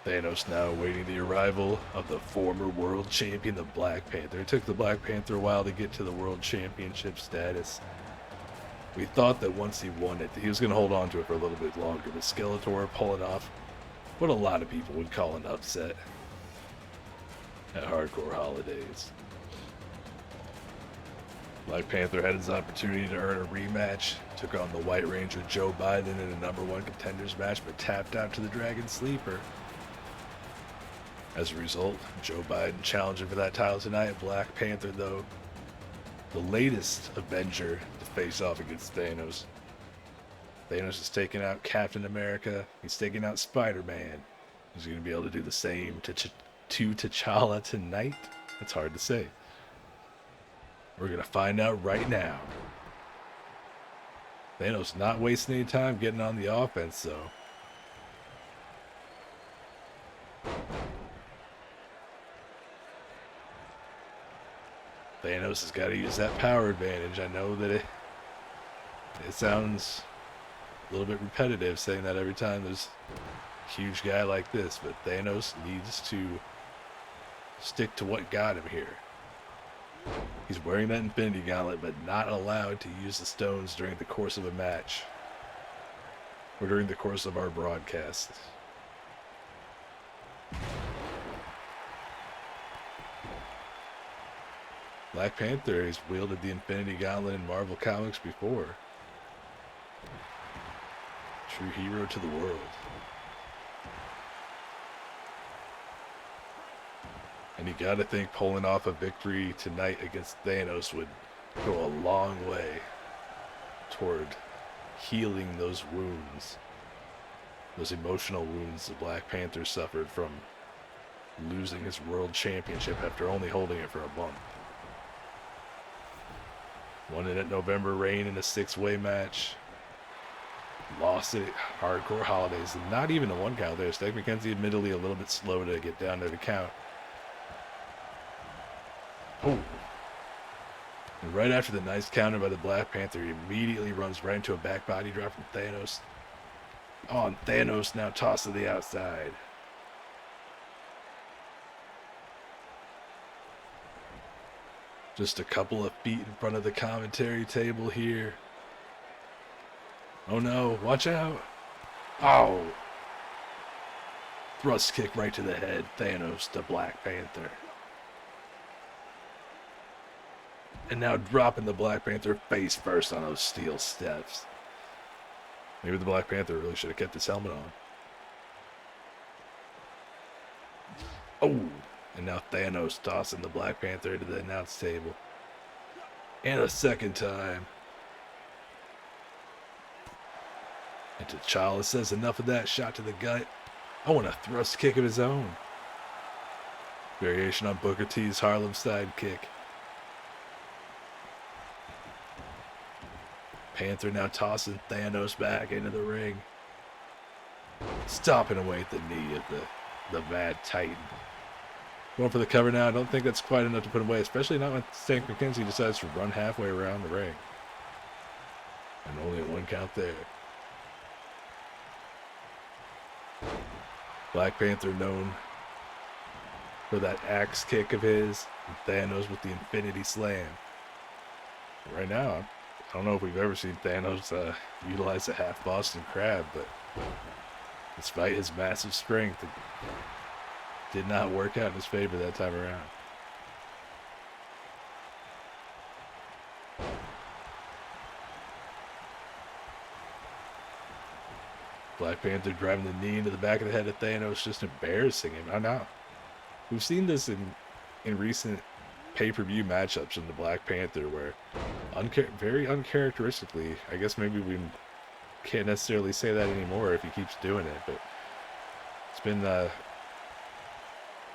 Thanos now awaiting the arrival of the former world champion, the Black Panther. It took the Black Panther a while to get to the world championship status. We thought that once he won it, he was going to hold on to it for a little bit longer, but Skeletor pulling off what a lot of people would call an upset at Hardcore Holidays. Black Panther had his opportunity to earn a rematch, took on the White Ranger Joe Biden in a #1 contenders match, but tapped out to the Dragon Sleeper. As a result, Joe Biden challenging for that title tonight. Black Panther, though, the latest Avenger to face off against Thanos. Thanos is taking out Captain America. He's taking out Spider-Man. He's going to be able to do the same to T'Challa tonight? That's hard to say. We're going to find out right now. Thanos not wasting any time getting on the offense, though. Thanos has got to use that power advantage. I know that it sounds a little bit repetitive saying that every time there's a huge guy like this, but Thanos needs to stick to what got him here. He's wearing that Infinity Gauntlet, but not allowed to use the stones during the course of a match or during the course of our broadcast. Black Panther has wielded the Infinity Gauntlet in Marvel Comics before. True hero to the world. And you gotta think pulling off a victory tonight against Thanos would go a long way toward healing those wounds. Those emotional wounds the Black Panther suffered from losing his world championship after only holding it for a month. Won it at November Rain in a 6-way match. Lost it at Hardcore Holidays. And not even a 1 count there. Steve McKenzie admittedly a little bit slow to get down there to count. Oh. And right after the nice counter by the Black Panther, he immediately runs right into a back body drop from Thanos. Oh, and Thanos now tossed to the outside. Just a couple of feet in front of the commentary table here. Oh no, watch out. Oh. Thrust kick right to the head. Thanos to Black Panther. And now dropping the Black Panther face first on those steel steps. Maybe the Black Panther really should have kept his helmet on. Oh. And now Thanos tossing the Black Panther into the announce table. And a second time. And T'Challa says enough of that, shot to the gut. I want a thrust kick of his own. Variation on Booker T's Harlem sidekick. Panther now tossing Thanos back into the ring. Stopping away at the knee of the Mad Titan. Going for the cover now. I don't think that's quite enough to put him away, especially not when Stank McKenzie decides to run halfway around the ring. And only one count there. Black Panther known for that axe kick of his. And Thanos with the Infinity Slam. Right now, I don't know if we've ever seen Thanos utilize a half Boston Crab, but despite his massive strength, it did not work out in his favor that time around. Black Panther driving the knee into the back of the head of Thanos, just embarrassing him. I know. We've seen this in recent pay-per-view matchups in the Black Panther where very uncharacteristically, I guess maybe we can't necessarily say that anymore if he keeps doing it, but it's been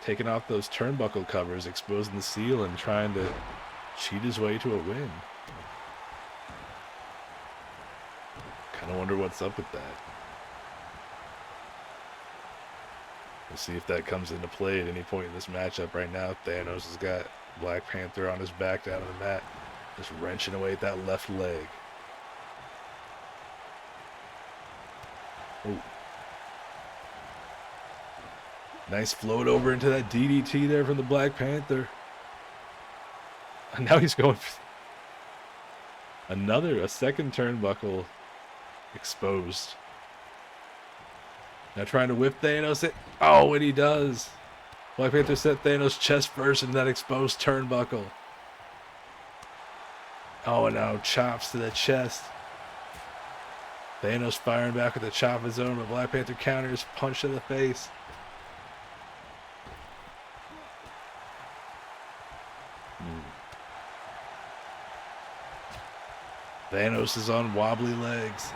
taking off those turnbuckle covers, exposing the seal, and trying to cheat his way to a win. Kind of wonder what's up with that. We'll see if that comes into play at any point in this matchup. Right now, Thanos has got Black Panther on his back down on the mat, just wrenching away at that left leg. Ooh. Nice float over into that DDT there from the Black Panther. And now he's going for a second turnbuckle exposed. Now trying to whip Thanos it. Oh, and he does. Black Panther set Thanos chest first in that exposed turnbuckle. Oh, and now chops to the chest. Thanos firing back with a chop of his own, but Black Panther counters, punch to the face. Thanos is on wobbly legs.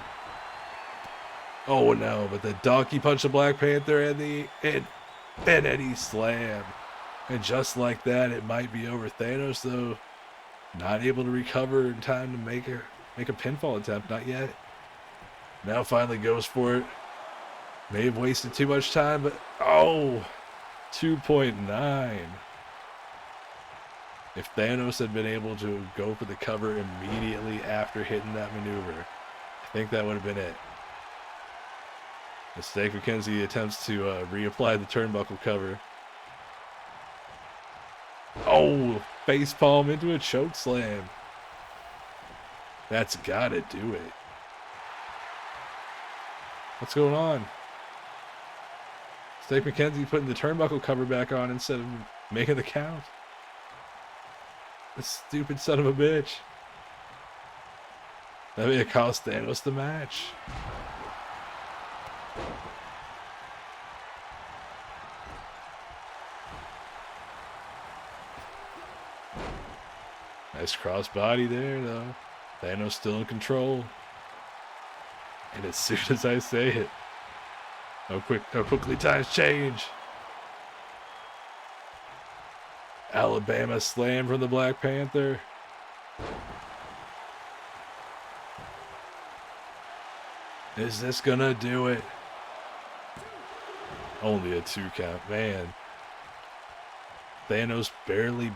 Oh no, but the donkey punch of Black Panther and the Infinity Slam. And just like that, it might be over. Thanos, though, not able to recover in time to make a pinfall attempt. Not yet. Now finally goes for it. May have wasted too much time, but oh, 2.9. If Thanos had been able to go for the cover immediately after hitting that maneuver, I think that would have been it. Stank McKenzie attempts to reapply the turnbuckle cover. Oh, facepalm into a choke slam. That's gotta do it. What's going on? Stank McKenzie putting the turnbuckle cover back on instead of making the count. This stupid son of a bitch. That may have cost Thanos the match. Nice crossbody there, though. Thanos still in control. And as soon as I say it, how quickly times change. Alabama slam from the Black Panther. Is this gonna do it? Only a 2 count, man. Thanos barely.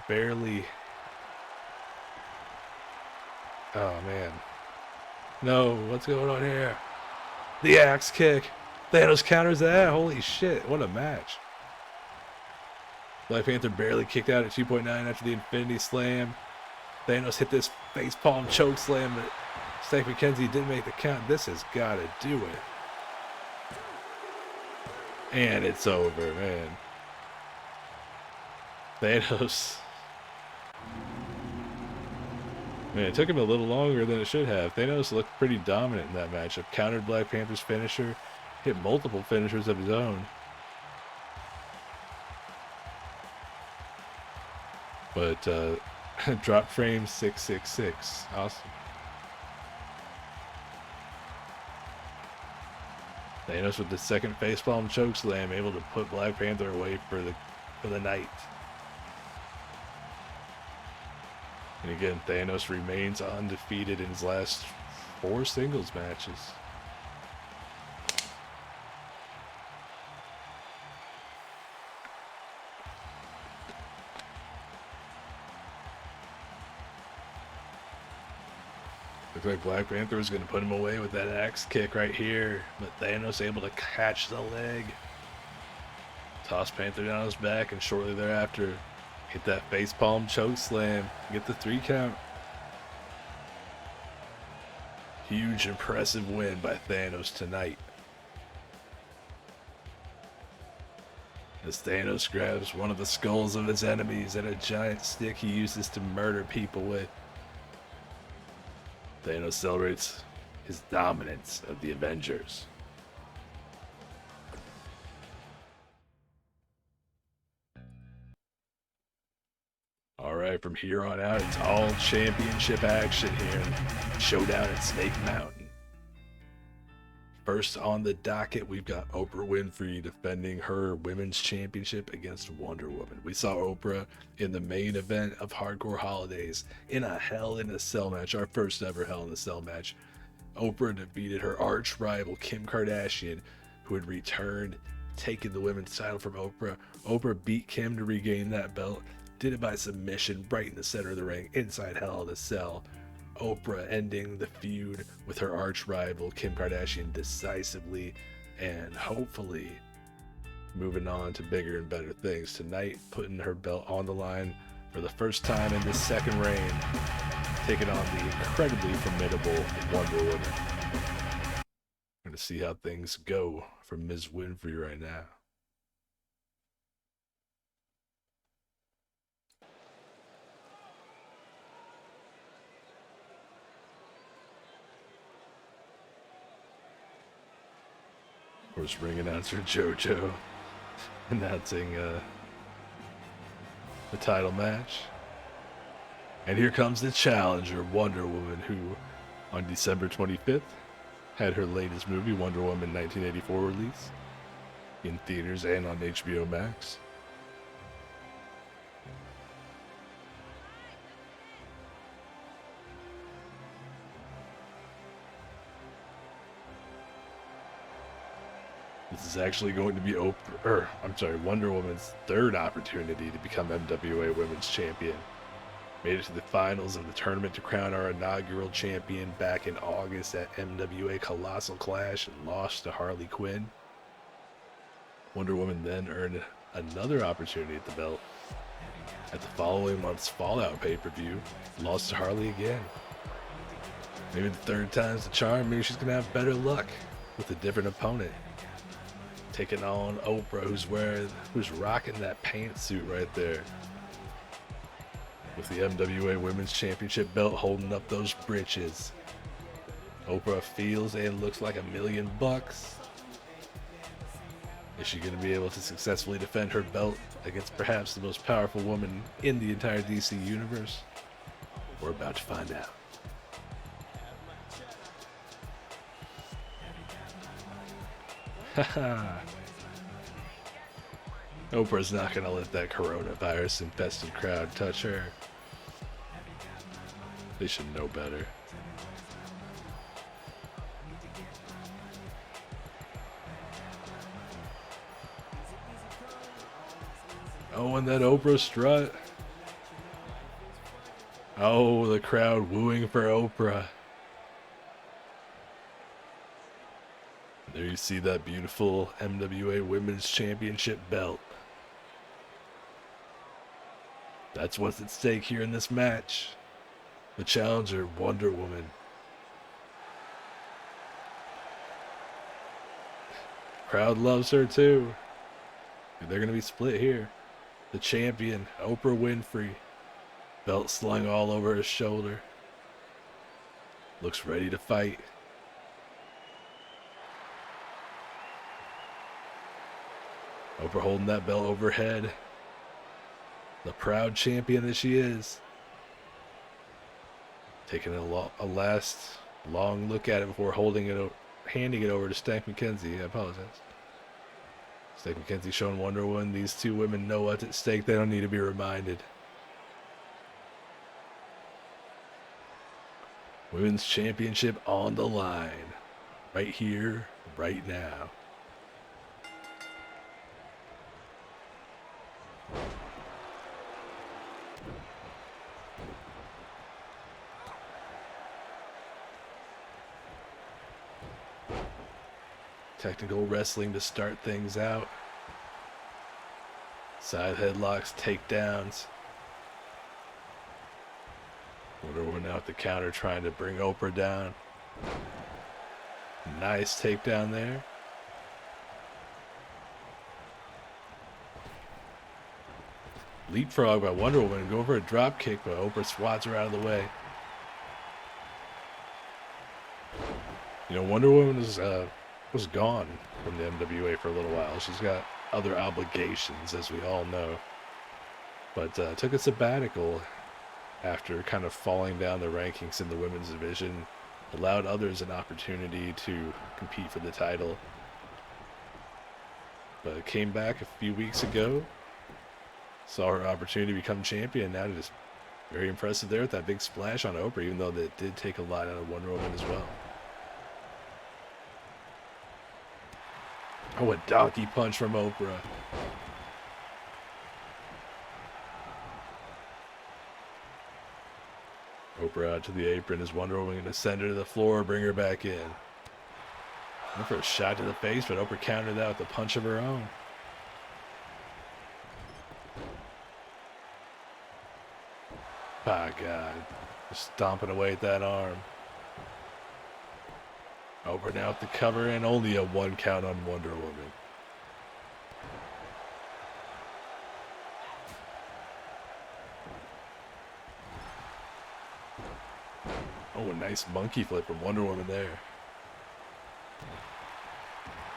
Oh, man. No, what's going on here? The axe kick. Thanos counters that. Holy shit, what a match. Black Panther barely kicked out at 2.9 after the Infinity Slam. Thanos hit this facepalm choke slam, but Stank McKenzie didn't make the count. This has got to do it. And it's over, man. Thanos. Man, it took him a little longer than it should have. Thanos looked pretty dominant in that matchup. Countered Black Panther's finisher. Hit multiple finishers of his own. But, drop frame 666. Awesome. Thanos with the second facepalm chokeslam, able to put Black Panther away for the night. And again, Thanos remains undefeated in his last 4 singles matches. Looks like Black Panther was going to put him away with that axe kick right here, but Thanos able to catch the leg. Toss Panther down his back, and shortly thereafter, hit that facepalm choke slam. Get the 3 count. Huge, impressive win by Thanos tonight. As Thanos grabs one of the skulls of his enemies and a giant stick he uses to murder people with. Thanos celebrates his dominance of the Avengers. Alright, from here on out, it's all championship action here in Showdown at Snake Mountain. First on the docket, we've got Oprah Winfrey defending her women's championship against Wonder Woman. We saw Oprah in the main event of Hardcore Holidays in a Hell in a Cell match, our first ever Hell in a Cell match. Oprah defeated her arch rival Kim Kardashian, who had returned, taking the women's title from Oprah. Oprah beat Kim to regain that belt, did it by submission right in the center of the ring inside Hell in a Cell. Oprah ending the feud with her arch rival Kim Kardashian decisively, and hopefully moving on to bigger and better things tonight, putting her belt on the line for the first time in this second reign, taking on the incredibly formidable Wonder Woman. We're going to see how things go for Ms. Winfrey right now. Of course, ring announcer JoJo announcing the title match. And here comes the challenger, Wonder Woman, who on December 25th had her latest movie, Wonder Woman 1984, release in theaters and on HBO Max. This is actually going to be Wonder Woman's third opportunity to become MWA Women's Champion. Made it to the finals of the tournament to crown our inaugural champion back in August at MWA Colossal Clash and lost to Harley Quinn. Wonder Woman then earned another opportunity at the belt at the following month's Fallout pay-per-view, lost to Harley again. Maybe the third time's the charm, maybe she's gonna have better luck with a different opponent. Taking on Oprah, who's rocking that pantsuit right there. With the MWA Women's Championship belt holding up those britches. Oprah feels and looks like $1 million. Is she going to be able to successfully defend her belt against perhaps the most powerful woman in the entire DC universe? We're about to find out. Haha. Oprah's not gonna let that coronavirus infested crowd touch her. They should know better. Oh, and that Oprah strut. Oh, the crowd wooing for Oprah. There you see that beautiful MWA Women's Championship belt. That's what's at stake here in this match. The challenger, Wonder Woman. Crowd loves her too. They're going to be split here. The champion, Oprah Winfrey. Belt slung all over his shoulder. Looks ready to fight. Oprah holding that belt overhead. The proud champion that she is. Taking a last long look at it before handing it over to Stank McKenzie. I apologize. Stank McKenzie showing Wonder Woman these two women know what's at stake. They don't need to be reminded. Women's Championship on the line. Right here, right now. Technical wrestling to start things out. Side headlocks, takedowns. Wonder Woman out the counter trying to bring Oprah down. Nice takedown there. Leapfrog by Wonder Woman. Go for a drop kick, but Oprah swats her out of the way. You know, Wonder Woman was gone from the MWA for a little while. She's got other obligations, as we all know. But took a sabbatical after kind of falling down the rankings in the women's division. Allowed others an opportunity to compete for the title. But came back a few weeks ago. Saw her opportunity to become champion. Now just very impressive there with that big splash on Oprah, even though that did take a lot out of Wonder Woman as well. Oh, a donkey punch from Oprah. Oprah out to the apron as Wonder Woman going to send her to the floor, bring her back in. Went for a shot to the face, but Oprah countered that with a punch of her own. My God. Just stomping away at that arm. Oprah now with the cover and only a 1 count on Wonder Woman. Oh, a nice monkey flip from Wonder Woman there.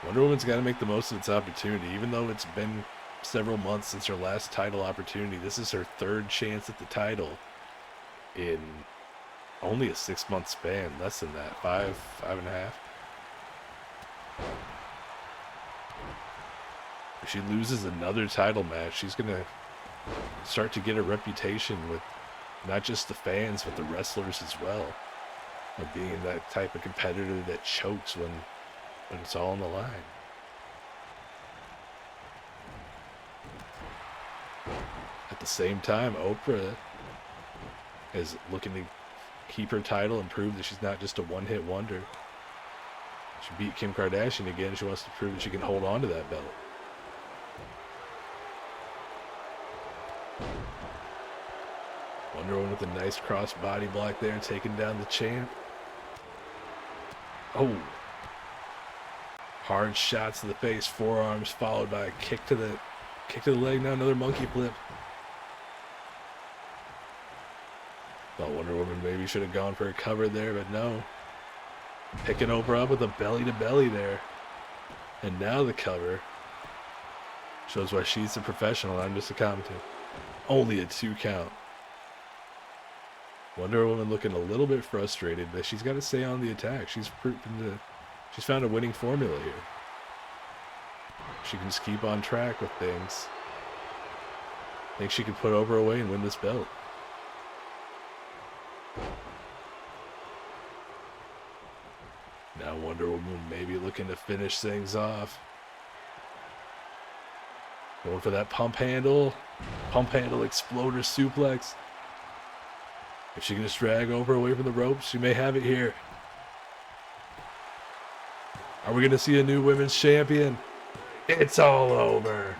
Wonder Woman's got to make the most of its opportunity. Even though it's been several months since her last title opportunity, this is her 3rd chance at the title in only a 6-month span. Less than that. 5.5. If she loses another title match, she's going to start to get a reputation with not just the fans, but the wrestlers as well, of being that type of competitor that chokes when it's all on the line. At the same time, Oprah is looking to keep her title and prove that she's not just a one-hit wonder. She beat Kim Kardashian again. She wants to prove that she can hold on to that belt. Wonder Woman with a nice cross body block there, taking down the champ. Oh. Hard shots to the face, forearms followed by a kick to the leg. Now another monkey flip. Thought Wonder Woman maybe should have gone for a cover there, but no. Picking Oprah up with a belly to belly there. And now the cover. Shows why she's a professional, I'm just a commentator. Only a 2 count. Wonder Woman looking a little bit frustrated, but she's got to stay on the attack. She's found a winning formula here. She can just keep on track with things. I think she could put Oprah away and win this belt. Now Wonder Woman maybe looking to finish things off. Going for that pump handle. Pump handle exploder suplex. If she can just drag Oprah away from the ropes, she may have it here. Are we going to see a new women's champion? It's all over.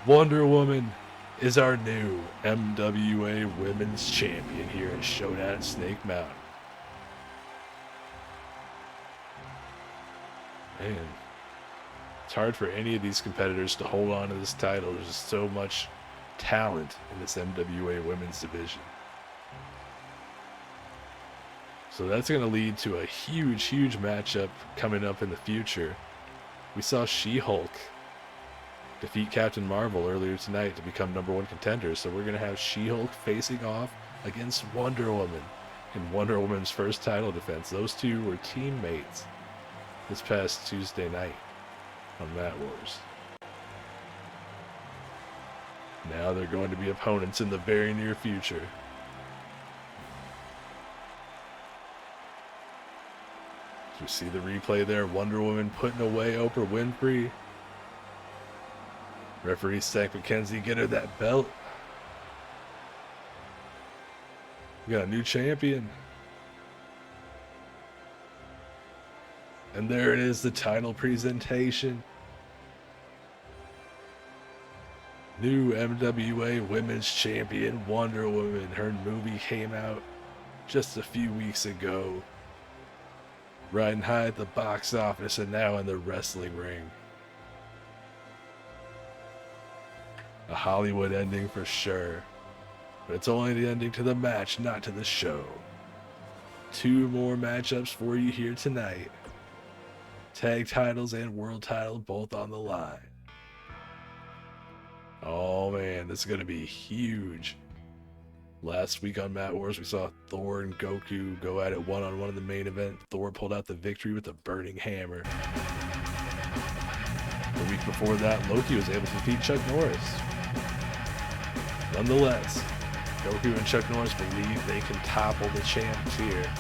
Wonder Woman is our new MWA women's champion here at Showdown at Snake Mountain. Man, it's hard for any of these competitors to hold on to this title. There's just so much talent in this MWA women's division. So that's going to lead to a huge, huge matchup coming up in the future. We saw She-Hulk defeat Captain Marvel earlier tonight to become #1 contender. So we're going to have She-Hulk facing off against Wonder Woman in Wonder Woman's first title defense. Those two were teammates this past Tuesday night on Mat Wars. Now they're going to be opponents in the very near future. You see the replay there. Wonder Woman putting away Oprah Winfrey. Referee Zach McKenzie get her that belt. We got a new champion. And there it is, the title presentation. New MWA Women's Champion Wonder Woman. Her movie came out just a few weeks ago. Riding high at the box office and now in the wrestling ring. A Hollywood ending for sure. But it's only the ending to the match, not to the show. 2 more matchups for you here tonight. Tag titles and world title both on the line. Oh man, this is going to be huge. Last week on Mat Wars, we saw Thor and Goku go at it one-on-one in the main event. Thor pulled out the victory with a burning hammer. The week before that, Loki was able to defeat Chuck Norris. Nonetheless, Goku and Chuck Norris believe they can topple the champs here.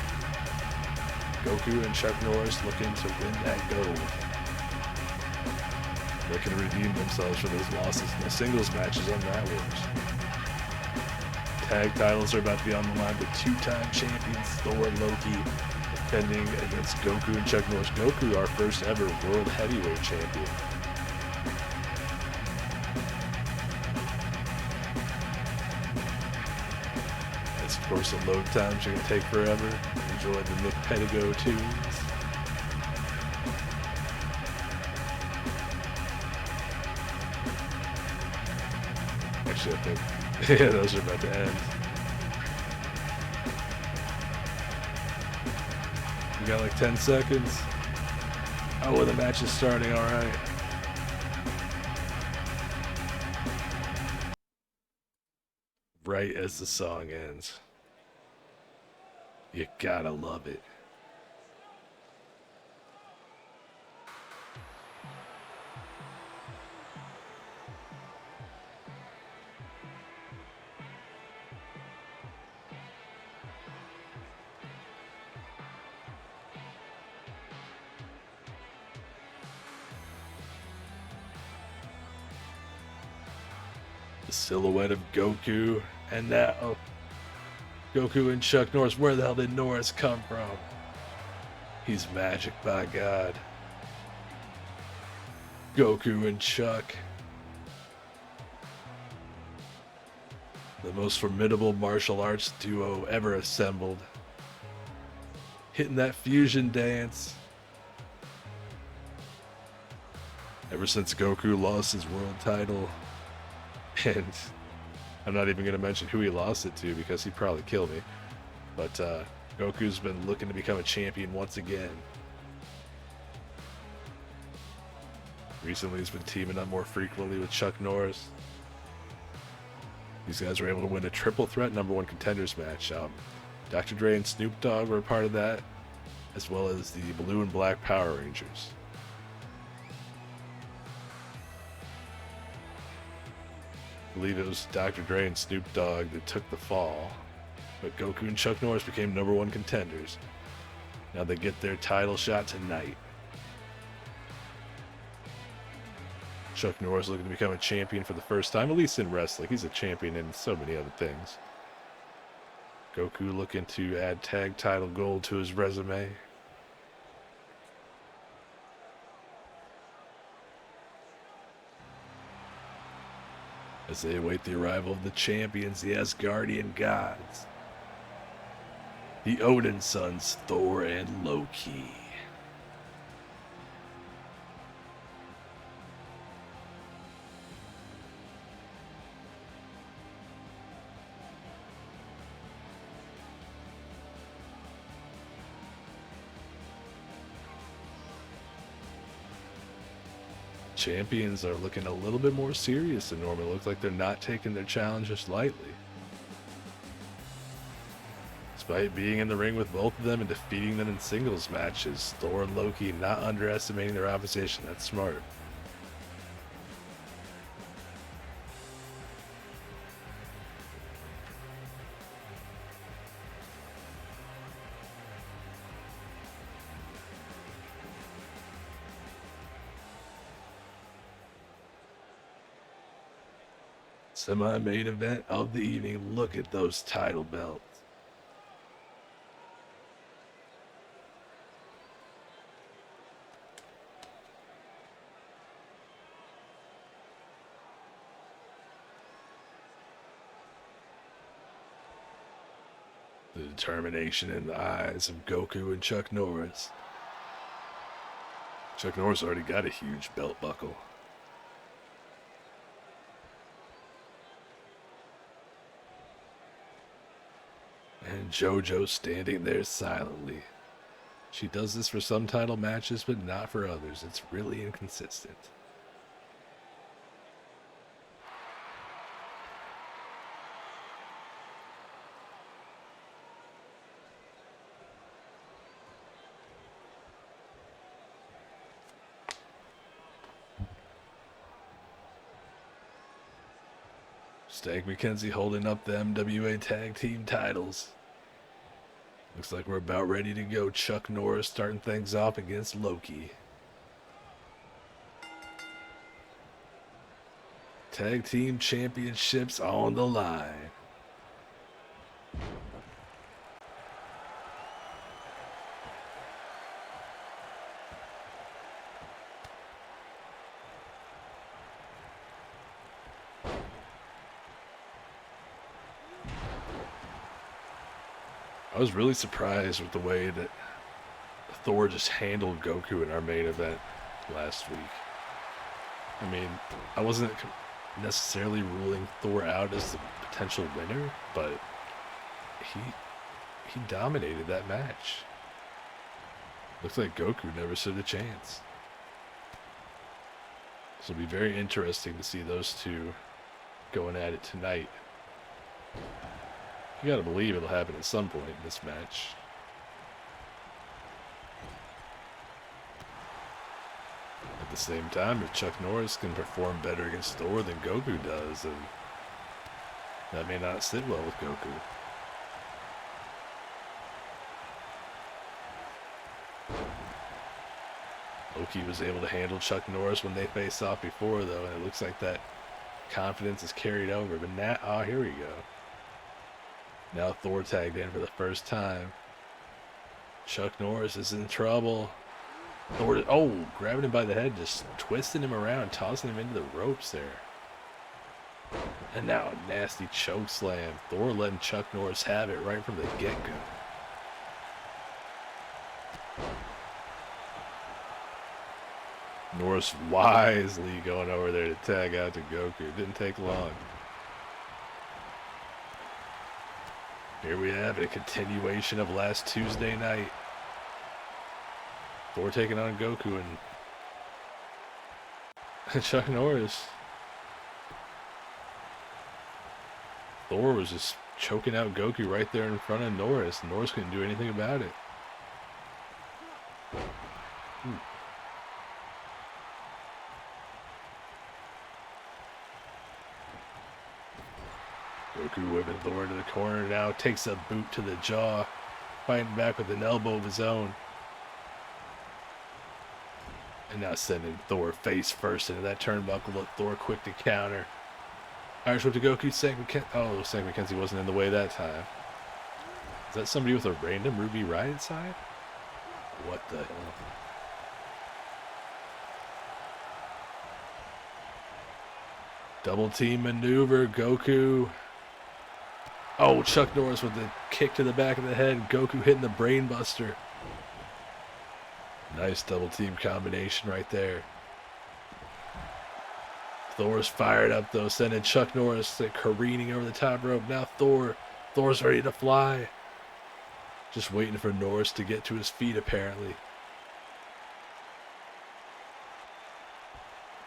Goku and Chuck Norris looking to win that gold. Looking to redeem themselves for those losses in the singles matches on Mat Wars. Tag titles are about to be on the line with 2-time champions Thor and Loki defending against Goku and Chuck Norris. Goku, our first ever World Heavyweight Champion. As of course the load times are going to take forever. Enjoy the Nick Pedigo tunes. Actually, I think yeah, those are about to end. We got like 10 seconds. Oh, well, the match is starting, alright. Right as the song ends. You gotta love it. Silhouette of Goku, and now Goku and Chuck Norris. Where the hell did Norris come from? He's magic, by God. Goku and Chuck, the most formidable martial arts duo ever assembled, hitting that fusion dance. Ever since Goku lost his world title, and I'm not even going to mention who he lost it to because he'd probably kill me. But Goku's been looking to become a champion once again. Recently he's been teaming up more frequently with Chuck Norris. These guys were able to win a triple threat #1 contenders match. Dr. Dre and Snoop Dogg were a part of that, as well as the Blue and Black Power Rangers. I believe it was Dr. Dre and Snoop Dogg that took the fall, but Goku and Chuck Norris became #1 contenders. Now they get their title shot tonight. Chuck Norris looking to become a champion for the first time, at least in wrestling. He's a champion in so many other things. Goku looking to add tag title gold to his resume. As they await the arrival of the champions, the Asgardian gods, the Odin sons, Thor and Loki. Champions are looking a little bit more serious than normal. It looks like they're not taking their challenges lightly. Despite being in the ring with both of them and defeating them in singles matches, Thor and Loki not underestimating their opposition. That's smart. Semi-main event of the evening. Look at those title belts. determination in the eyes of Goku and Chuck Norris. Chuck Norris already got a huge belt buckle. And JoJo standing there silently. She does this for some title matches, but not for others. It's really inconsistent. Dank McKenzie holding up the MWA Tag Team titles. Looks like we're about ready to go. Chuck Norris starting things off against Loki. Tag Team Championships on the line. I was really surprised with the way that Thor just handled Goku in our main event last week. I mean, I wasn't necessarily ruling Thor out as the potential winner, but he dominated that match. Looks like Goku never stood a chance. So it'll be very interesting to see those two going at it tonight. You gotta believe it'll happen at some point in this match. At the same time, if Chuck Norris can perform better against Thor than Goku does, then that may not sit well with Goku. Loki was able to handle Chuck Norris when they faced off before, though, and it looks like that confidence is carried over. But now, oh, here we go. Now Thor tagged in for the first time. Chuck Norris is in trouble. Thor, grabbing him by the head, just twisting him around, tossing him into the ropes there. And now a nasty choke slam. Thor letting Chuck Norris have it right from the get-go. Norris wisely going over there to tag out to Goku. It didn't take long. Here we have it, a continuation of last Tuesday night. Thor taking on Goku and Chuck Norris. Thor was just choking out Goku right there in front of Norris. Norris couldn't do anything about it. Goku whipping Thor into the corner now, takes a boot to the jaw, fighting back with an elbow of his own. And now sending Thor face first into that turnbuckle, but Thor quick to counter. Irish whip to Goku, Dank McKenzie wasn't in the way that time. Is that somebody with a random Ruby Riot side? What the hell? Double team maneuver, Goku. Oh, Chuck Norris with the kick to the back of the head. Goku hitting the brain buster. Nice double team combination right there. Thor's fired up though, sending Chuck Norris careening over the top rope. Now Thor's ready to fly. Just waiting for Norris to get to his feet apparently.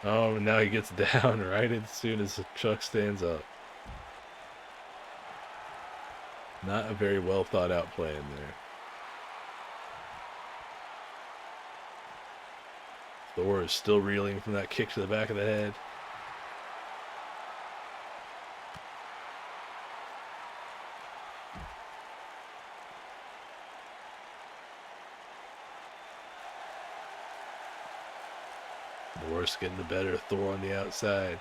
Oh, and now he gets down right as soon as Chuck stands up. Not a very well thought out plan there. Thor is still reeling from that kick to the back of the head. Norris getting the better of Thor on the outside.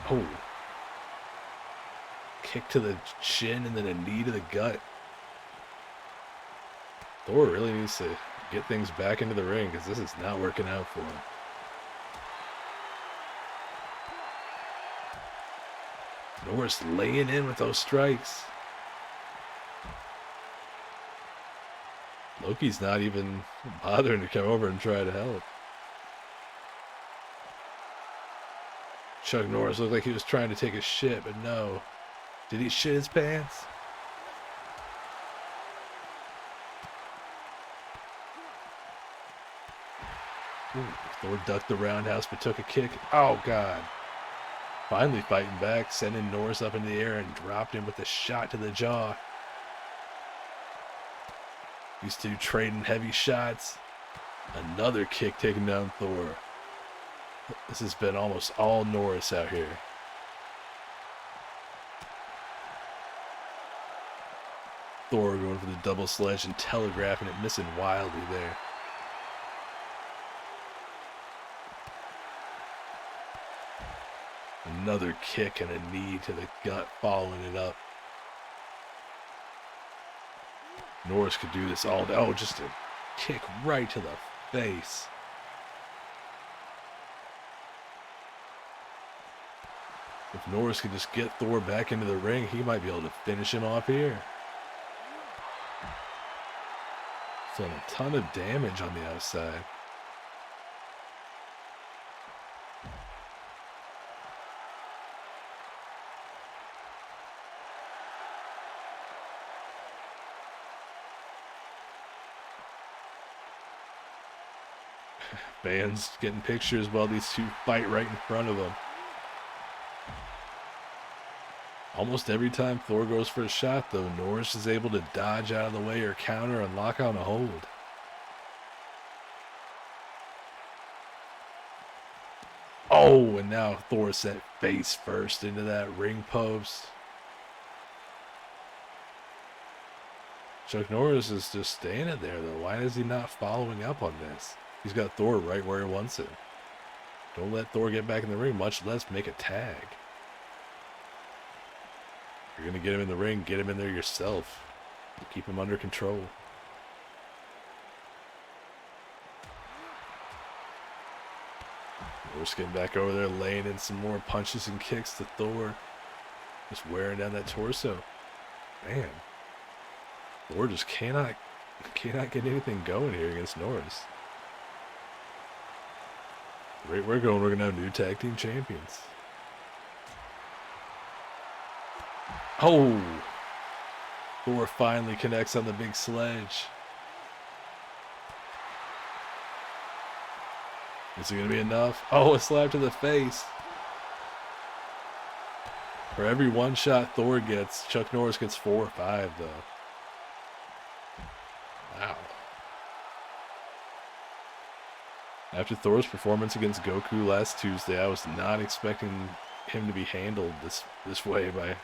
Oh. Kick to the chin and then a knee to the gut. Thor really needs to get things back into the ring because this is not working out for him. Norris laying in with those strikes. Loki's not even bothering to come over and try to help. Chuck Norris looked like he was trying to take a shit, but no. Did he shit his pants? Ooh, Thor ducked the roundhouse but took a kick. Oh, God. Finally fighting back, sending Norris up in the air and dropped him with a shot to the jaw. These two trading heavy shots. Another kick taking down Thor. This has been almost all Norris out here. Thor going for the double sledge and telegraphing it, missing wildly there. Another kick and a knee to the gut, following it up. Norris could do this all day. Oh, just a kick right to the face. If Norris could just get Thor back into the ring, he might be able to finish him off here. Done a ton of damage on the outside. Fans getting pictures while these two fight right in front of them. Almost every time Thor goes for a shot, though, Norris is able to dodge out of the way or counter and lock on a hold. Oh, and now Thor sent face first into that ring post. Chuck Norris is just standing there, though. Why is he not following up on this? He's got Thor right where he wants it. Don't let Thor get back in the ring, much less make a tag. If you're going to get him in the ring, get him in there yourself. Keep him under control. Norris getting back over there, laying in some more punches and kicks to Thor. Just wearing down that torso. Man. Thor just cannot get anything going here against Norris. Right, we're going to have new tag team champions. Oh! Thor finally connects on the big sledge. Is it going to be enough? Oh, a slap to the face. For every one shot Thor gets, Chuck Norris gets 4 or 5, though. Wow. After Thor's performance against Goku last Tuesday, I was not expecting him to be handled this way by...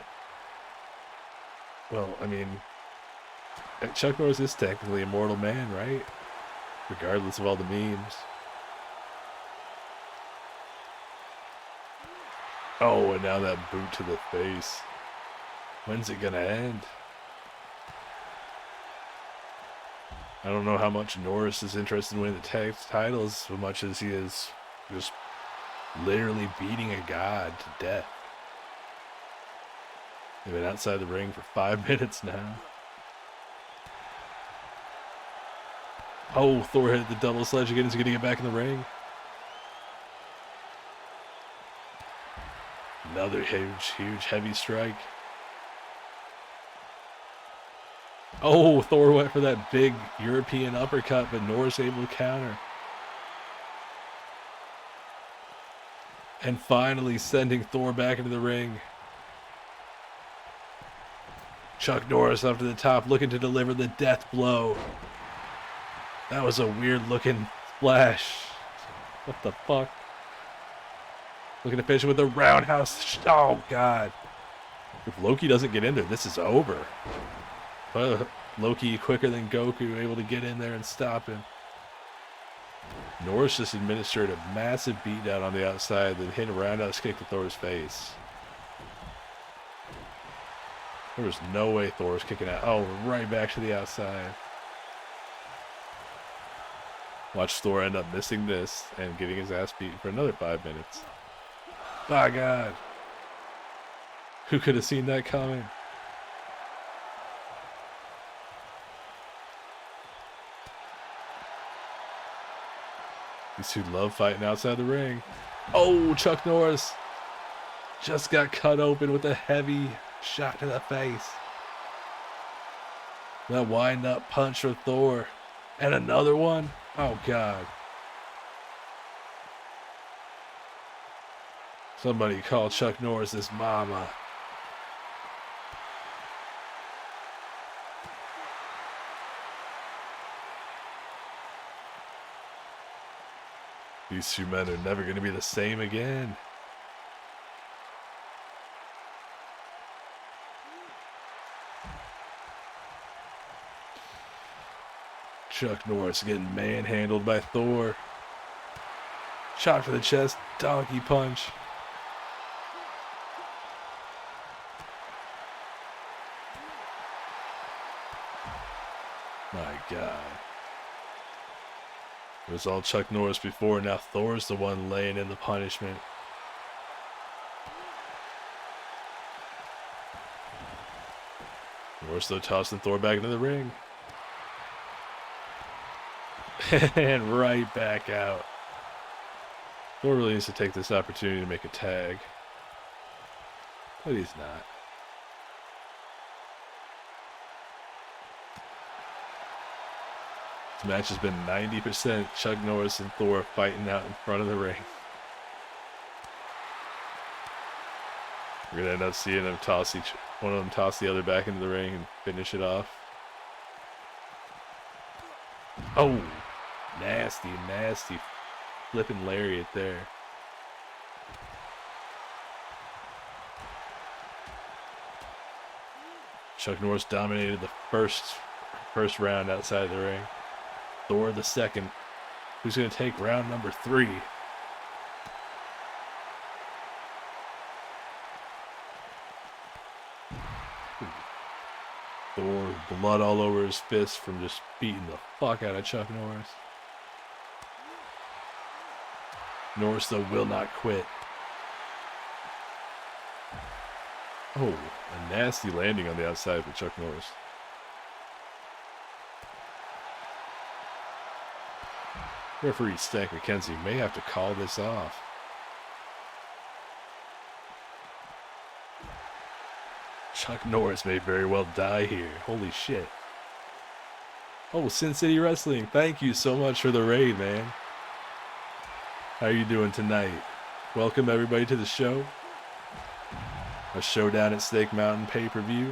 Well, I mean, Chuck Norris is technically a mortal man, right? Regardless of all the memes. Oh, and now that boot to the face. When's it gonna end? I don't know how much Norris is interested in winning the tag titles so much as he is just literally beating a god to death. They've been outside the ring for 5 minutes now. Oh, Thor hit the double sledge again. Is he going to get back in the ring? Another huge, heavy strike. Oh, Thor went for that big European uppercut, but Norris able to counter. And finally sending Thor back into the ring. Chuck Norris up to the top, looking to deliver the death blow. That was a weird looking splash. What the fuck? Looking to finish with a roundhouse. Oh, God. If Loki doesn't get in there, this is over. Loki quicker than Goku, able to get in there and stop him. Norris just administered a massive beatdown on the outside, then hit a roundhouse kick to Thor's face. There was no way Thor was kicking out. Oh, right back to the outside. Watch Thor end up missing this and getting his ass beaten for another 5 minutes. My God. Who could have seen that coming? These two love fighting outside the ring. Oh, Chuck Norris just got cut open with a heavy shot to the face. That wind-up punch for Thor. And another one? Oh, God. Somebody call Chuck Norris his mama. These two men are never going to be the same again. Chuck Norris getting manhandled by Thor. Shot for the chest, donkey punch. My God. It was all Chuck Norris before, now Thor's the one laying in the punishment. Norris though tossing Thor back into the ring. And right back out. Thor really needs to take this opportunity to make a tag. But he's not. This match has been 90% Chuck Norris and Thor fighting out in front of the ring. We're going to end up seeing them toss one of them toss the other back into the ring and finish it off. Oh, nasty, nasty flipping lariat there. Chuck Norris dominated the first round outside the ring. Thor the second. Who's going to take round number 3? Thor, blood all over his fist from just beating the fuck out of Chuck Norris. Norris, though, will not quit. Oh, a nasty landing on the outside for Chuck Norris. Referee Stank McKenzie may have to call this off. Chuck Norris may very well die here. Holy shit. Oh, Sin City Wrestling, thank you so much for the raid, man. How are you doing tonight? Welcome everybody to the show. A Showdown at Snake Mountain pay-per-view.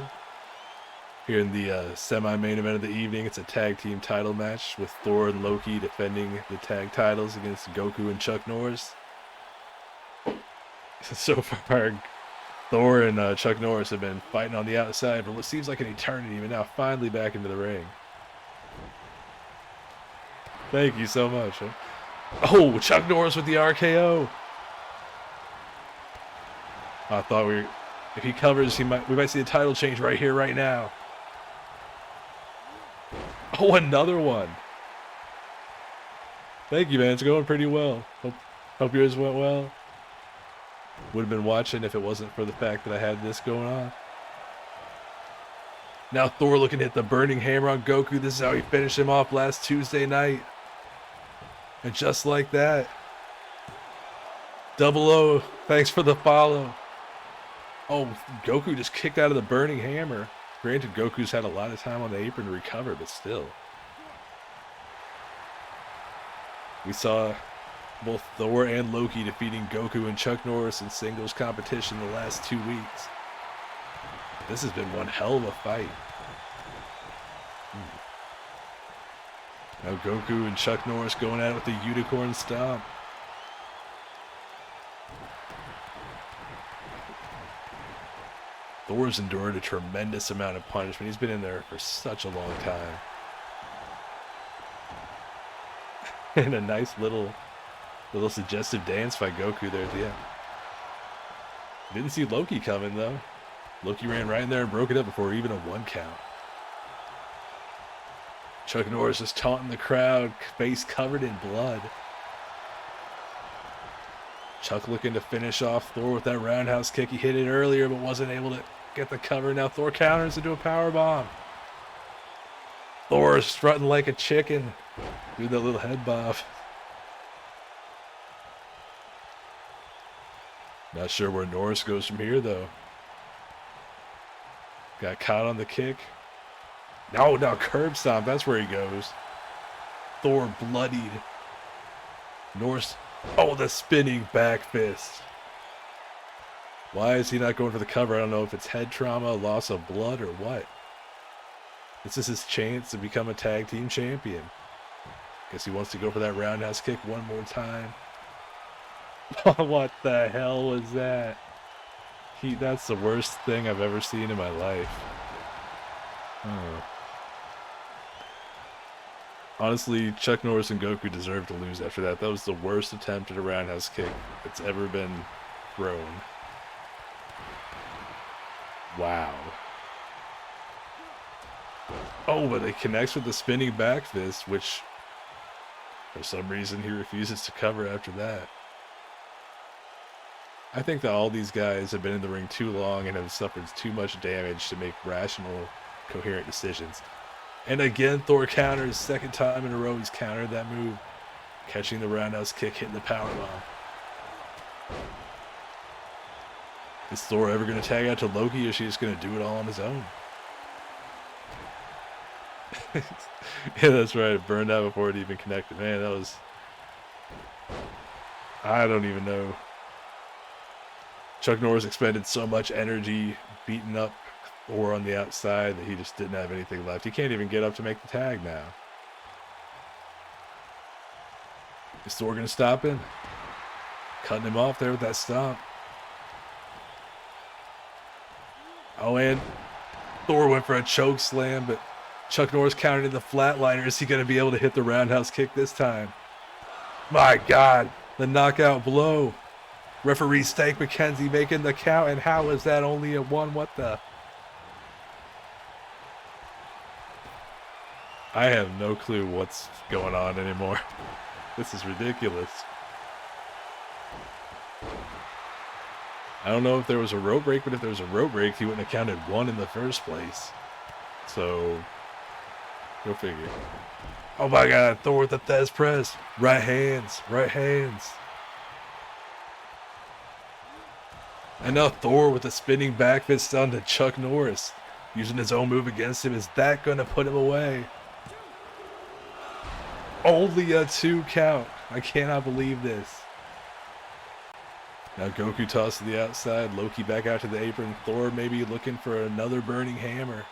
Here in the semi-main event of the evening, it's a tag team title match with Thor and Loki defending the tag titles against Goku and Chuck Norris. So far, Thor and Chuck Norris have been fighting on the outside for what seems like an eternity, but now finally back into the ring. Thank you so much. Huh? Oh, Chuck Norris with the RKO. I thought if he covers, we might see a title change right here, right now. Oh, another one. Thank you, man. It's going pretty well. Hope yours went well. Would have been watching if it wasn't for the fact that I had this going on. Now Thor looking to hit the burning hammer on Goku. This is how he finished him off last Tuesday night. And just like that. Double O, thanks for the follow. Oh, Goku just kicked out of the burning hammer. Granted, Goku's had a lot of time on the apron to recover, but still. We saw both Thor and Loki defeating Goku and Chuck Norris in singles competition the last 2 weeks. This has been one hell of a fight. Now Goku and Chuck Norris going at it with the unicorn stomp. Thor's endured a tremendous amount of punishment. He's been in there for such a long time. And a nice little suggestive dance by Goku there at the end. Didn't see Loki coming though. Loki ran right in there and broke it up before even a 1 count. Chuck Norris is taunting the crowd, face covered in blood. Chuck looking to finish off Thor with that roundhouse kick. He hit it earlier, but wasn't able to get the cover. Now Thor counters into a power bomb. Thor is strutting like a chicken. Do that little head bob. Not sure where Norris goes from here, though. Got caught on the kick. No, curb stomp. That's where he goes. Thor bloodied. Norris. Oh, the spinning back fist. Why is he not going for the cover? I don't know if it's head trauma, loss of blood, or what. This is his chance to become a tag team champion. Guess he wants to go for that roundhouse kick one more time. What the hell was that? That's the worst thing I've ever seen in my life. Oh. Honestly, Chuck Norris and Goku deserve to lose after that. That was the worst attempt at a roundhouse kick that's ever been thrown. Wow. Oh, but it connects with the spinning back fist, which for some reason he refuses to cover after that. I think that all these guys have been in the ring too long and have suffered too much damage to make rational, coherent decisions. And again, Thor counters. Second time in a row he's countered that move. Catching the roundhouse kick, hitting the powerbomb. Is Thor ever going to tag out to Loki, or is he just going to do it all on his own? Yeah, that's right. It burned out before it even connected. Man, that was... I don't even know. Chuck Norris expended so much energy beating up Thor on the outside that he just didn't have anything left. He can't even get up to make the tag now. Is Thor going to stop him? Cutting him off there with that stomp. Oh, and Thor went for a choke slam, but Chuck Norris countered in the flatliner. Is he going to be able to hit the roundhouse kick this time? My God, the knockout blow. Referee Stank McKenzie making the count, and how is that only a 1? What the? I have no clue what's going on anymore. This is ridiculous. I don't know if there was a rope break, but if there was a rope break, he wouldn't have counted 1 in the first place. So, go figure. Oh my God, Thor with the Thez press. Right hands, right hands. And now Thor with a spinning back fist down to Chuck Norris. Using his own move against him. Is that going to put him away? Only a 2 count. I cannot believe this. Now Goku tossed to the outside. Loki back out to the apron. Thor maybe looking for another burning hammer.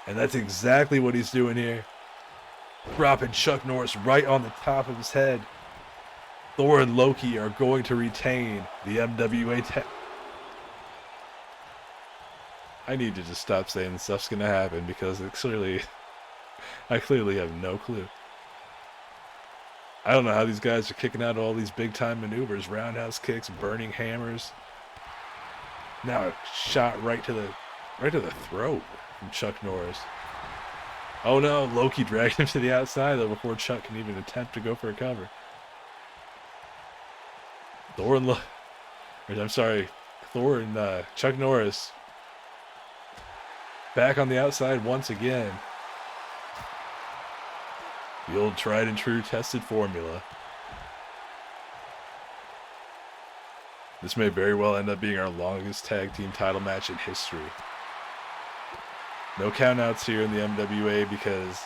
And that's exactly what he's doing here. Dropping Chuck Norris right on the top of his head. Thor and Loki are going to retain the MWA tag. I need to just stop saying stuff's going to happen because it clearly... I clearly have no clue. I don't know how these guys are kicking out all these big-time maneuvers. Roundhouse kicks, burning hammers. Now a shot right to the throat from Chuck Norris. Oh no, Loki dragged him to the outside though before Chuck can even attempt to go for a cover. Thor and Chuck Norris back on the outside once again. The old tried and true tested formula. This may very well end up being our longest tag team title match in history. No countouts here in the MWA because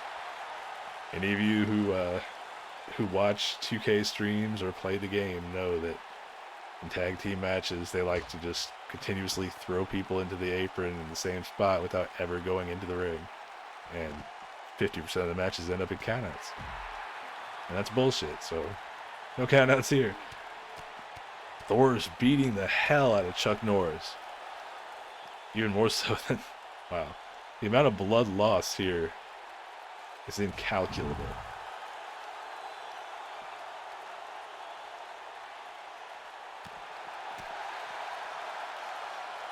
any of you who watch 2K streams or play the game know that in tag team matches they like to just continuously throw people into the apron in the same spot without ever going into the ring. And 50% of the matches end up in countouts. And that's bullshit, so no countouts here. Thor's beating the hell out of Chuck Norris. Even more so than... Wow. The amount of blood loss here is incalculable.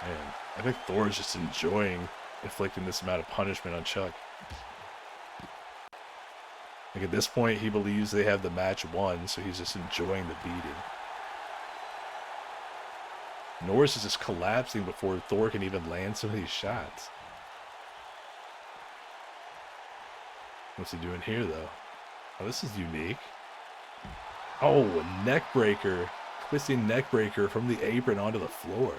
Man, I think Thor is just enjoying inflicting this amount of punishment on Chuck. Like, at this point, he believes they have the match won, so he's just enjoying the beating. Norris is just collapsing before Thor can even land some of these shots. What's he doing here, though? Oh, this is unique. Oh, a neck breaker. Twisting neck breaker from the apron onto the floor.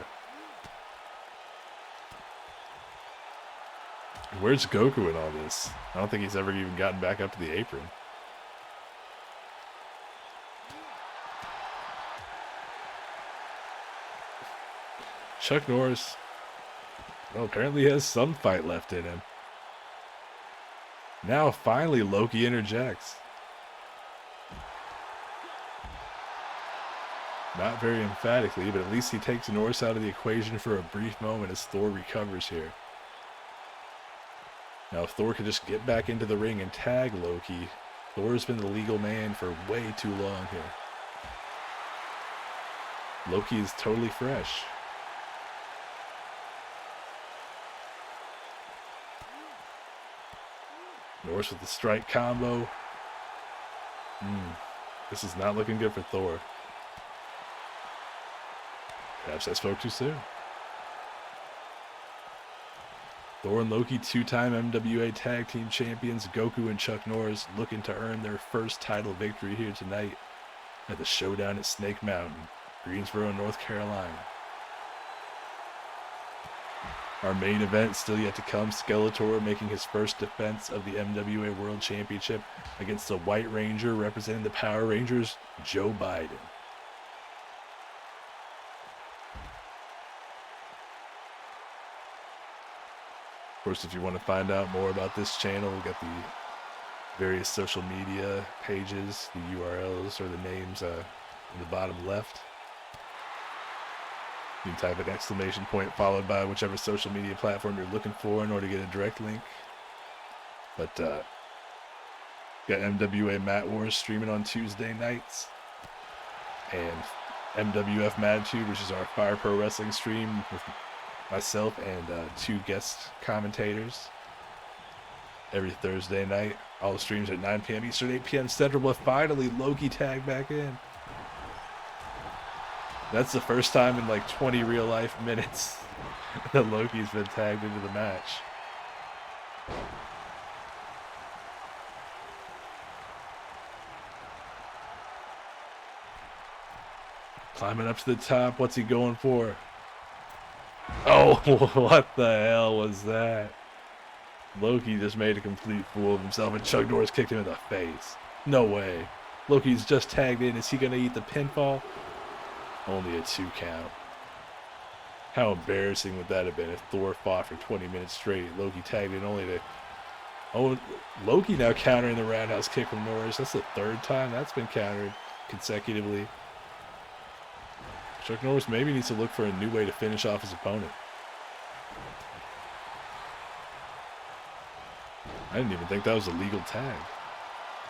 Where's Goku in all this? I don't think he's ever even gotten back up to the apron. Chuck Norris, well, apparently has some fight left in him. Now, finally, Loki interjects. Not very emphatically, but at least he takes Norris out of the equation for a brief moment as Thor recovers here. Now, if Thor could just get back into the ring and tag Loki, Thor's been the legal man for way too long here. Loki is totally fresh. Norris with the strike combo. This is not looking good for Thor. Perhaps I spoke too soon. Thor and Loki, two-time MWA Tag Team Champions, Goku and Chuck Norris, looking to earn their first title victory here tonight at the Showdown at Snake Mountain, Greensboro, North Carolina. Our main event still yet to come, Skeletor making his first defense of the MWA World Championship against the White Ranger representing the Power Rangers, Joe Biden. Of course, if you want to find out more about this channel, we've got the various social media pages, the URLs or the names in the bottom left. You can type an exclamation point followed by whichever social media platform you're looking for in order to get a direct link. But got MWA Mat Wars streaming on Tuesday nights, and MWF Mattitude, which is our Fire Pro Wrestling stream with myself and two guest commentators every Thursday night. All the streams at 9 p.m. Eastern, 8 p.m. Central. But finally, Loki tagged back in. That's the first time in like 20 real life minutes that Loki's been tagged into the match. Climbing up to the top. What's he going for? Oh, what the hell was that? Loki just made a complete fool of himself, and Chuck Norris kicked him in the face. No way. Loki's just tagged in. Is he going to eat the pinfall? Only a 2 count. How embarrassing would that have been if Thor fought for 20 minutes straight? Loki tagged in only to... Oh, Loki now countering the roundhouse kick from Norris. That's the third time that's been countered consecutively. Chuck Norris maybe needs to look for a new way to finish off his opponent. I didn't even think that was a legal tag.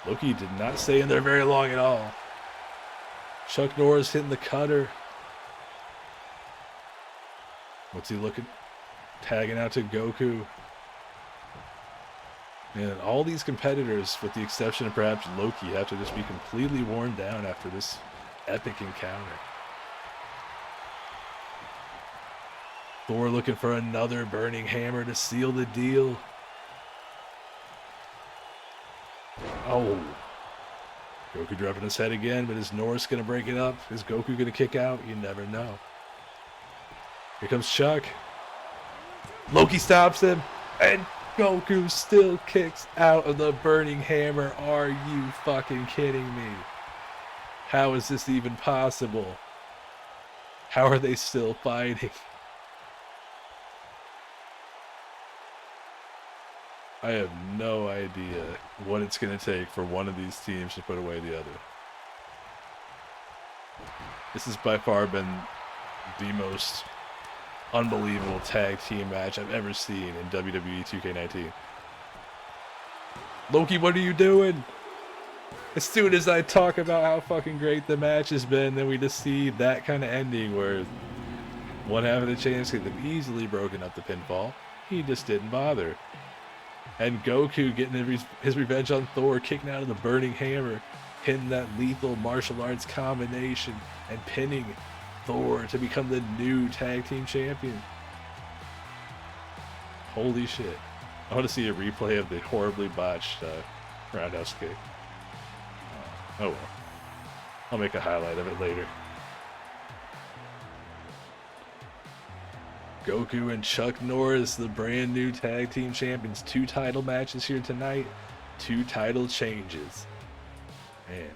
Loki did not stay in there very long at all. Chuck Norris hitting the cutter. What's he looking? Tagging out to Goku. And all these competitors, with the exception of perhaps Loki, have to just be completely worn down after this epic encounter. Thor looking for another burning hammer to seal the deal. Oh. Goku dropping his head again, but is Norris going to break it up? Is Goku going to kick out? You never know. Here comes Chuck. Loki stops him, and Goku still kicks out of the burning hammer. Are you fucking kidding me? How is this even possible? How are they still fighting? I have no idea what it's going to take for one of these teams to put away the other. This has by far been the most unbelievable tag team match I've ever seen in WWE 2K19. Loki, what are you doing? As soon as I talk about how fucking great the match has been, then we just see that kind of ending where one half of the chains could have easily broken up the pinfall. He just didn't bother. And Goku getting his revenge on Thor, kicking out of the burning hammer, hitting that lethal martial arts combination, and pinning Thor to become the new tag team champion. Holy shit. I want to see a replay of the horribly botched roundhouse kick. Oh well. I'll make a highlight of it later. Goku and Chuck Norris, the brand new tag team champions. 2 title matches here tonight. 2 title changes. Man.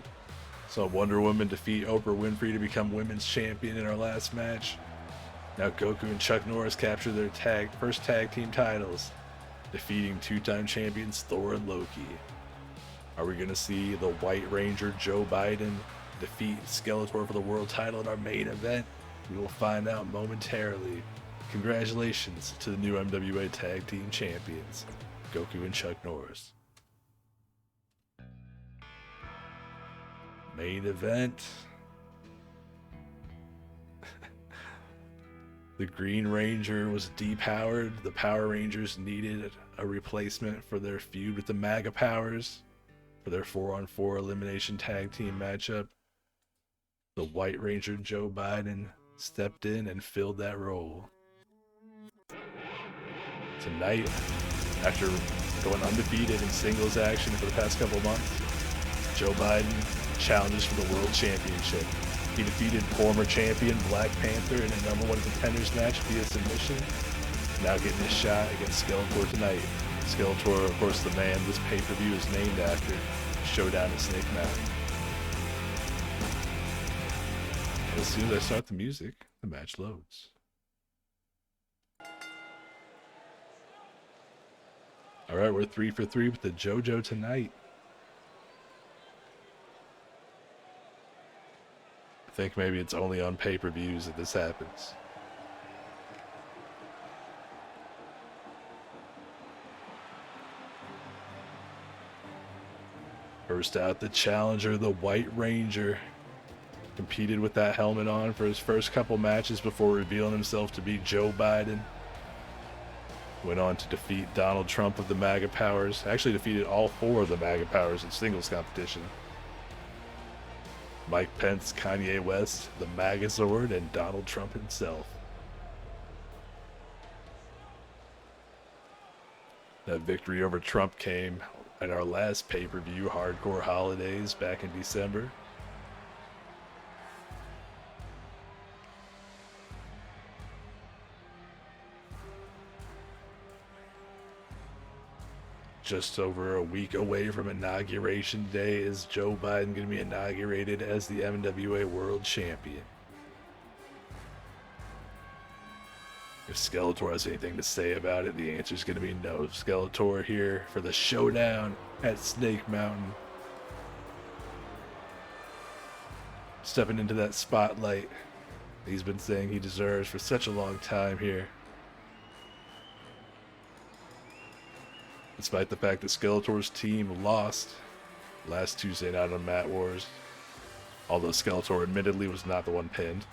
Saw Wonder Woman defeat Oprah Winfrey to become women's champion in our last match. Now Goku and Chuck Norris capture their first tag team titles, defeating 2-time champions Thor and Loki. Are we going to see the White Ranger Joe Biden defeat Skeletor for the world title in our main event? We will find out momentarily. Congratulations to the new MWA Tag Team Champions, Goku and Chuck Norris. Main event. The Green Ranger was depowered. The Power Rangers needed a replacement for their feud with the MAGA Powers for their 4-on-4 elimination tag team matchup. The White Ranger Joe Biden stepped in and filled that role. Tonight, after going undefeated in singles action for the past couple months, Joe Biden challenges for the World Championship. He defeated former champion Black Panther in a #1 contenders match via submission. Now getting his shot against Skeletor tonight. Skeletor, of course, the man this pay-per-view is named after, Showdown at Snake Mountain. As soon as I start the music, the match loads. Alright, we're 3 for 3 with the JoJo tonight. I think maybe it's only on pay-per-views that this happens. First out, the challenger, the White Ranger. Competed with that helmet on for his first couple matches before revealing himself to be Joe Biden. Went on to defeat Donald Trump of the MAGA Powers. Actually defeated all 4 of the MAGA Powers in singles competition. Mike Pence, Kanye West, the Magazord, and Donald Trump himself. That victory over Trump came at our last pay-per-view, Hardcore Holidays, back in December. Just over a week away from Inauguration Day is Joe Biden going to be inaugurated as the MWA World Champion. If Skeletor has anything to say about it, the answer is going to be no. Skeletor here for the showdown at Snake Mountain. Stepping into that spotlight he's been saying he deserves for such a long time here. Despite the fact that Skeletor's team lost last Tuesday night on Mat Wars, although Skeletor admittedly was not the one pinned,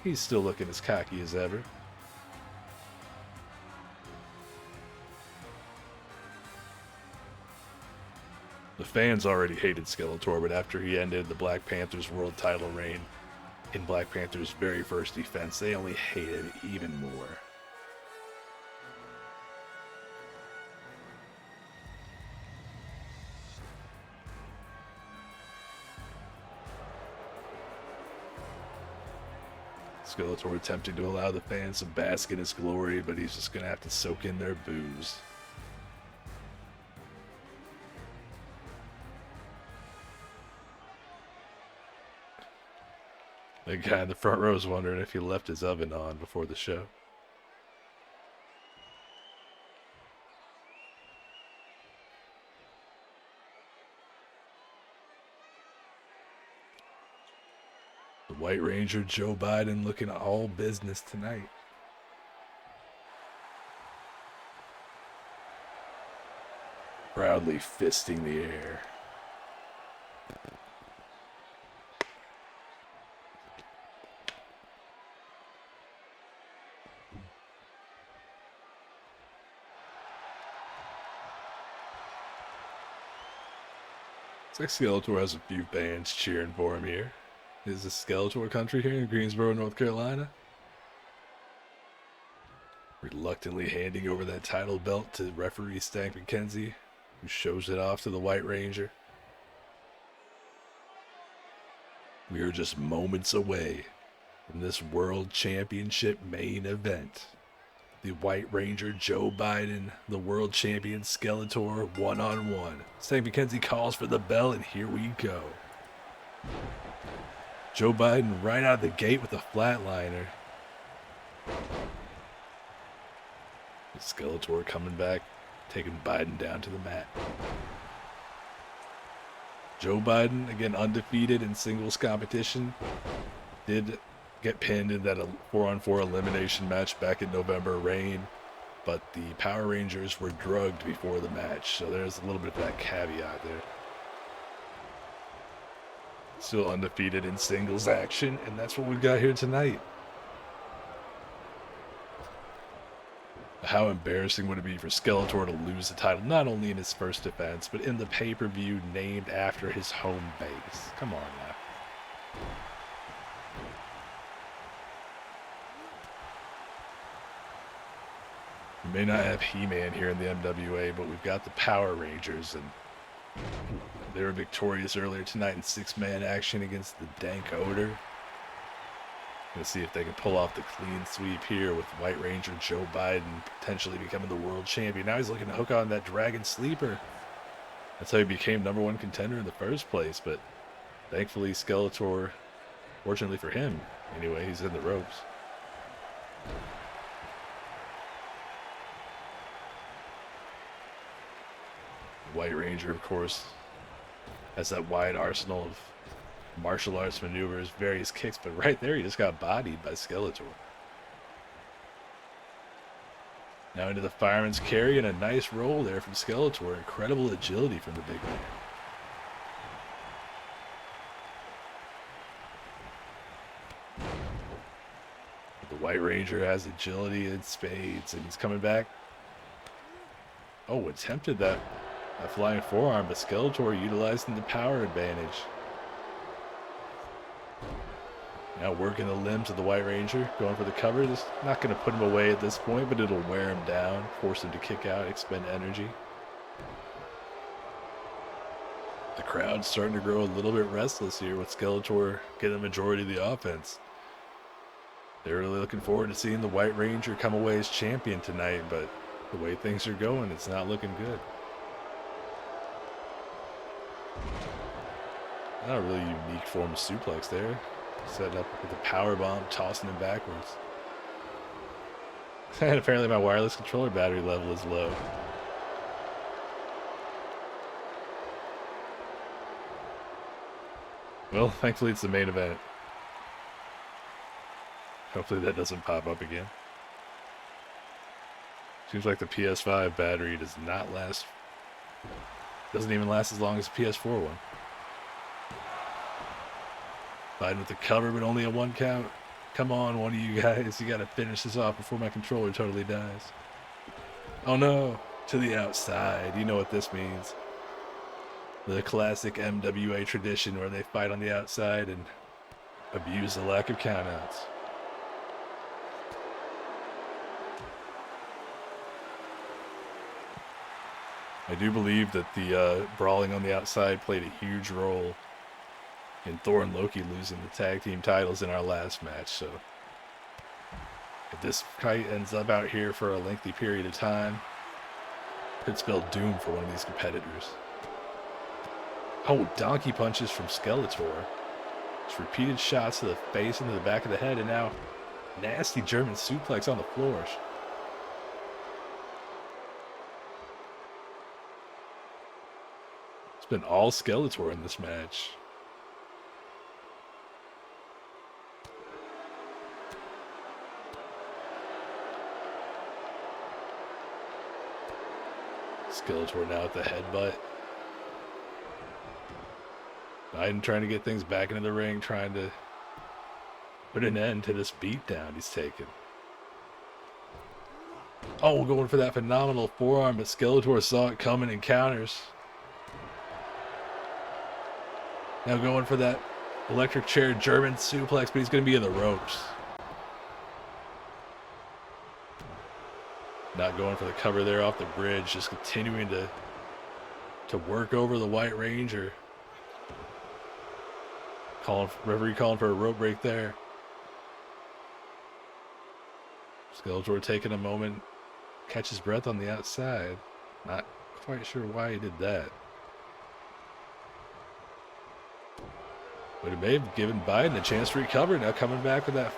he's still looking as cocky as ever. The fans already hated Skeletor, but after he ended the Black Panther's world title reign in Black Panther's very first defense, they only hated him even more. Skeletor attempting to allow the fans to bask in his glory, but he's just going to have to soak in their boos. The guy in the front row is wondering if he left his oven on before the show. The White Ranger Joe Biden looking all business tonight. Proudly fisting the air. Looks like Skeletor has a few fans cheering for him here. Is this Skeletor country here in Greensboro, North Carolina? Reluctantly handing over that title belt to referee Dank, who shows it off to the White Ranger. We are just moments away from this World Championship main event. The White Ranger Joe Biden, the World Champion Skeletor, one-on-one. Stank McKenzie calls for the bell, and here we go. Joe Biden right out of the gate with a flatliner. Skeletor coming back, taking Biden down to the mat. Joe Biden, again undefeated in singles competition, did get pinned in that 4-on-4 elimination match back in November Reign, but the Power Rangers were drugged before the match, so there's a little bit of that caveat there. Still undefeated in singles action, and that's what we've got here tonight. How embarrassing would it be for Skeletor to lose the title, not only in his first defense, but in the pay-per-view named after his home base? Come on now. We may not have He-Man here in the MWA, but we've got the Power Rangers, and they were victorious earlier tonight in 6-man action against the Dank Odor. Gonna see if they can pull off the clean sweep here with White Ranger Joe Biden potentially becoming the world champion. Now he's looking to hook on that Dragon Sleeper. That's how he became #1 contender in the first place, but thankfully Skeletor, fortunately for him, anyway, he's in the ropes. White Ranger, of course, has that wide arsenal of martial arts maneuvers, various kicks, but right there he just got bodied by Skeletor. Now into the fireman's carry, and a nice roll there from Skeletor. Incredible agility from the big man. The White Ranger has agility in spades, and he's coming back. Oh, attempted that flying forearm, but Skeletor utilizing the power advantage. Now working the limbs of the White Ranger, going for the cover. Just not going to put him away at this point, but it'll wear him down, force him to kick out, expend energy. The crowd's starting to grow a little bit restless here with Skeletor getting the majority of the offense. They're really looking forward to seeing the White Ranger come away as champion tonight, but the way things are going, it's not looking good. Not a really unique form of suplex there. Set up with a power bomb, tossing him backwards. And apparently my wireless controller battery level is low. Well, thankfully it's the main event. Hopefully that doesn't pop up again. Seems like the PS5 battery does not last. Doesn't even last as long as the PS4 one. Biden with the cover, but only a 1 count. Come on, one of you guys. You got to finish this off before my controller totally dies. Oh no, to the outside. You know what this means. The classic MWA tradition where they fight on the outside and abuse the lack of countouts. I do believe that the brawling on the outside played a huge role in Thor and Loki losing the tag team titles in our last match, so if this fight ends up out here for a lengthy period of time, could spell doom for one of these competitors. Oh, donkey punches from Skeletor. Just repeated shots to the face and to the back of the head, and now nasty German suplex on the floor. It's been all Skeletor in this match. Skeletor now at the headbutt. Biden trying to get things back into the ring, trying to put an end to this beatdown he's taken. Oh, going for that phenomenal forearm, but Skeletor saw it coming and counters. Now going for that electric chair German suplex, but he's going to be in the ropes. Not going for the cover there off the bridge, just continuing to work over the White Ranger. Referee calling for a rope break there. Skeletor taking a moment, catch his breath on the outside. Not quite sure why he did that. But it may have given Biden a chance to recover. Now coming back with that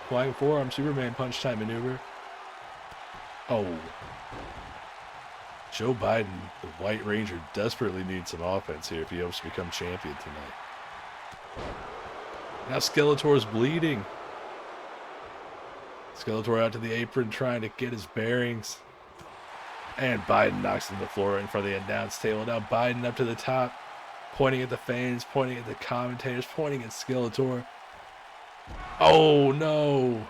flying forearm Superman punch time maneuver. Oh. Joe Biden, the White Ranger, desperately needs some offense here if he hopes to become champion tonight. Now Skeletor's bleeding. Skeletor out to the apron trying to get his bearings. And Biden knocks him to the floor in front of the announce table. Now Biden up to the top, pointing at the fans, pointing at the commentators, pointing at Skeletor. Oh no!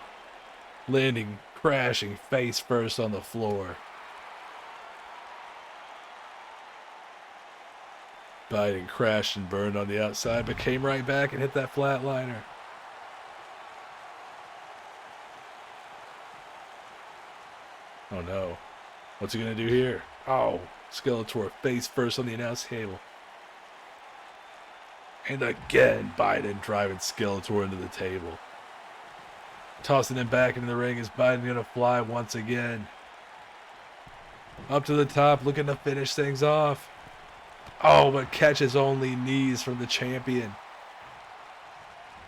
Landing, crashing face first on the floor. Biden crashed and burned on the outside, but came right back and hit that flatliner. Oh no. What's he gonna do here? Oh, Skeletor face first on the announce table. And again, Biden driving Skeletor into the table. Tossing him back into the ring. Is Biden gonna fly once again? Up to the top, looking to finish things off. Oh, but catches only knees from the champion.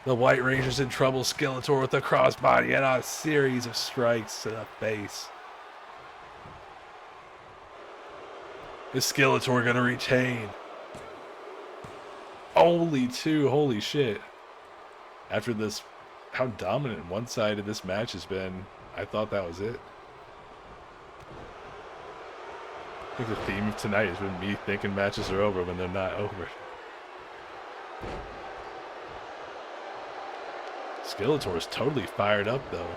The White Ranger's in trouble. Skeletor with the crossbody and a series of strikes to the face. Is Skeletor gonna retain? Only two. Holy shit. After this, how dominant one-sided this match has been, I thought that was it. I think the theme of tonight has been me thinking matches are over when they're not over. Skeletor is totally fired up though.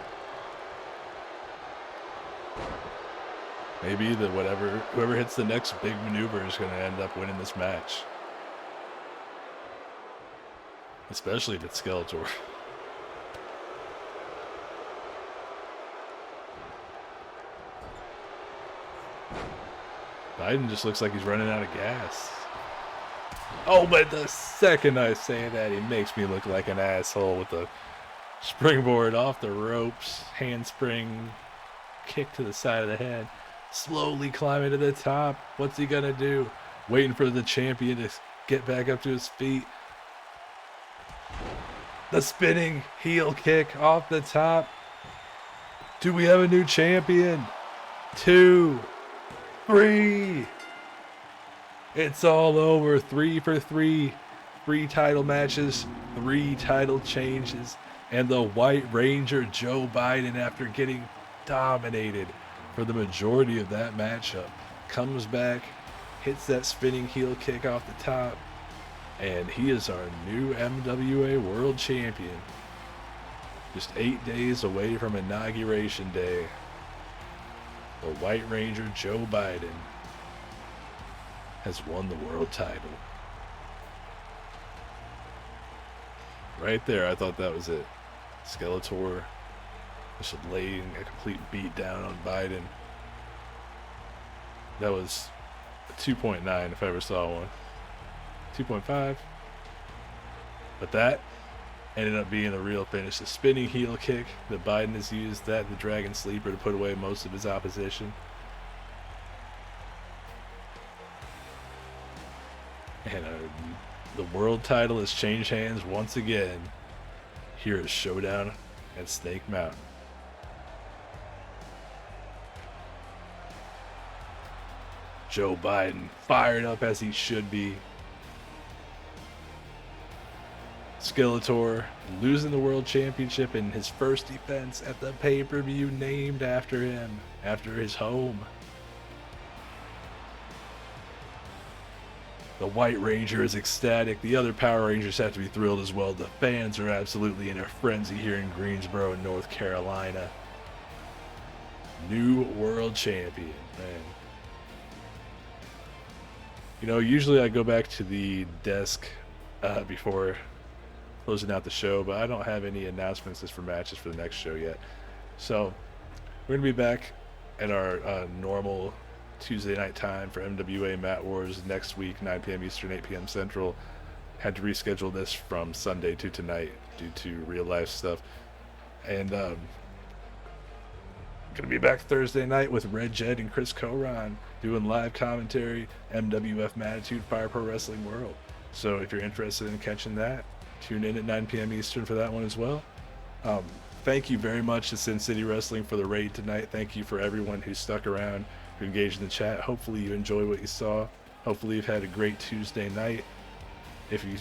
Maybe whoever hits the next big maneuver is going to end up winning this match. Especially if it's Skeletor. Biden just looks like he's running out of gas. Oh, but the second I say that, he makes me look like an asshole with the springboard off the ropes, handspring, kick to the side of the head. Slowly climbing to the top. What's he gonna do? Waiting for the champion to get back up to his feet. The spinning heel kick off the top. Do we have a new champion? 2, 3. It's all over. 3 for 3. 3 title matches, 3 title changes. And the White Ranger, Joe Biden, after getting dominated for the majority of that matchup, comes back, hits that spinning heel kick off the top, and he is our new MWA World Champion. Just 8 days away from Inauguration Day. The White Ranger, Joe Biden, has won the world title. Right there, I thought that was it. Skeletor just laying a complete beat down on Biden. That was a 2.9 if I ever saw one. 2.5. But that ended up being the real finish. The spinning heel kick that Biden has used, that the Dragon Sleeper, to put away most of his opposition. And the world title has changed hands once again here at Showdown at Snake Mountain. Joe Biden fired up as he should be. Skeletor losing the world championship in his first defense at the pay-per-view named after him, after his home. The White Ranger is ecstatic. The other Power Rangers have to be thrilled as well. The fans are absolutely in a frenzy here in Greensboro, North Carolina. New world champion, man. You know, usually I go back to the desk before closing out the show, but I don't have any announcements as for matches for the next show yet. So we're gonna be back at our normal Tuesday night time for MWA Mat Wars next week, 9 p.m. Eastern, 8 p.m. Central. Had to reschedule this from Sunday to tonight due to real life stuff, and gonna be back Thursday night with Red Jed and Chris Coron doing live commentary, MWF Mattitude Fire Pro Wrestling World. So if you're interested in catching that, tune in at 9 p.m. Eastern for that one as well. Thank you very much to Sin City Wrestling for the raid tonight. Thank you for everyone who stuck around, who engaged in the chat. Hopefully you enjoyed what you saw. Hopefully you've had a great Tuesday night. If we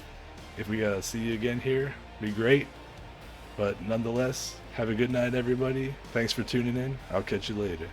see you again here, it'd be great. But nonetheless, have a good night, everybody. Thanks for tuning in. I'll catch you later.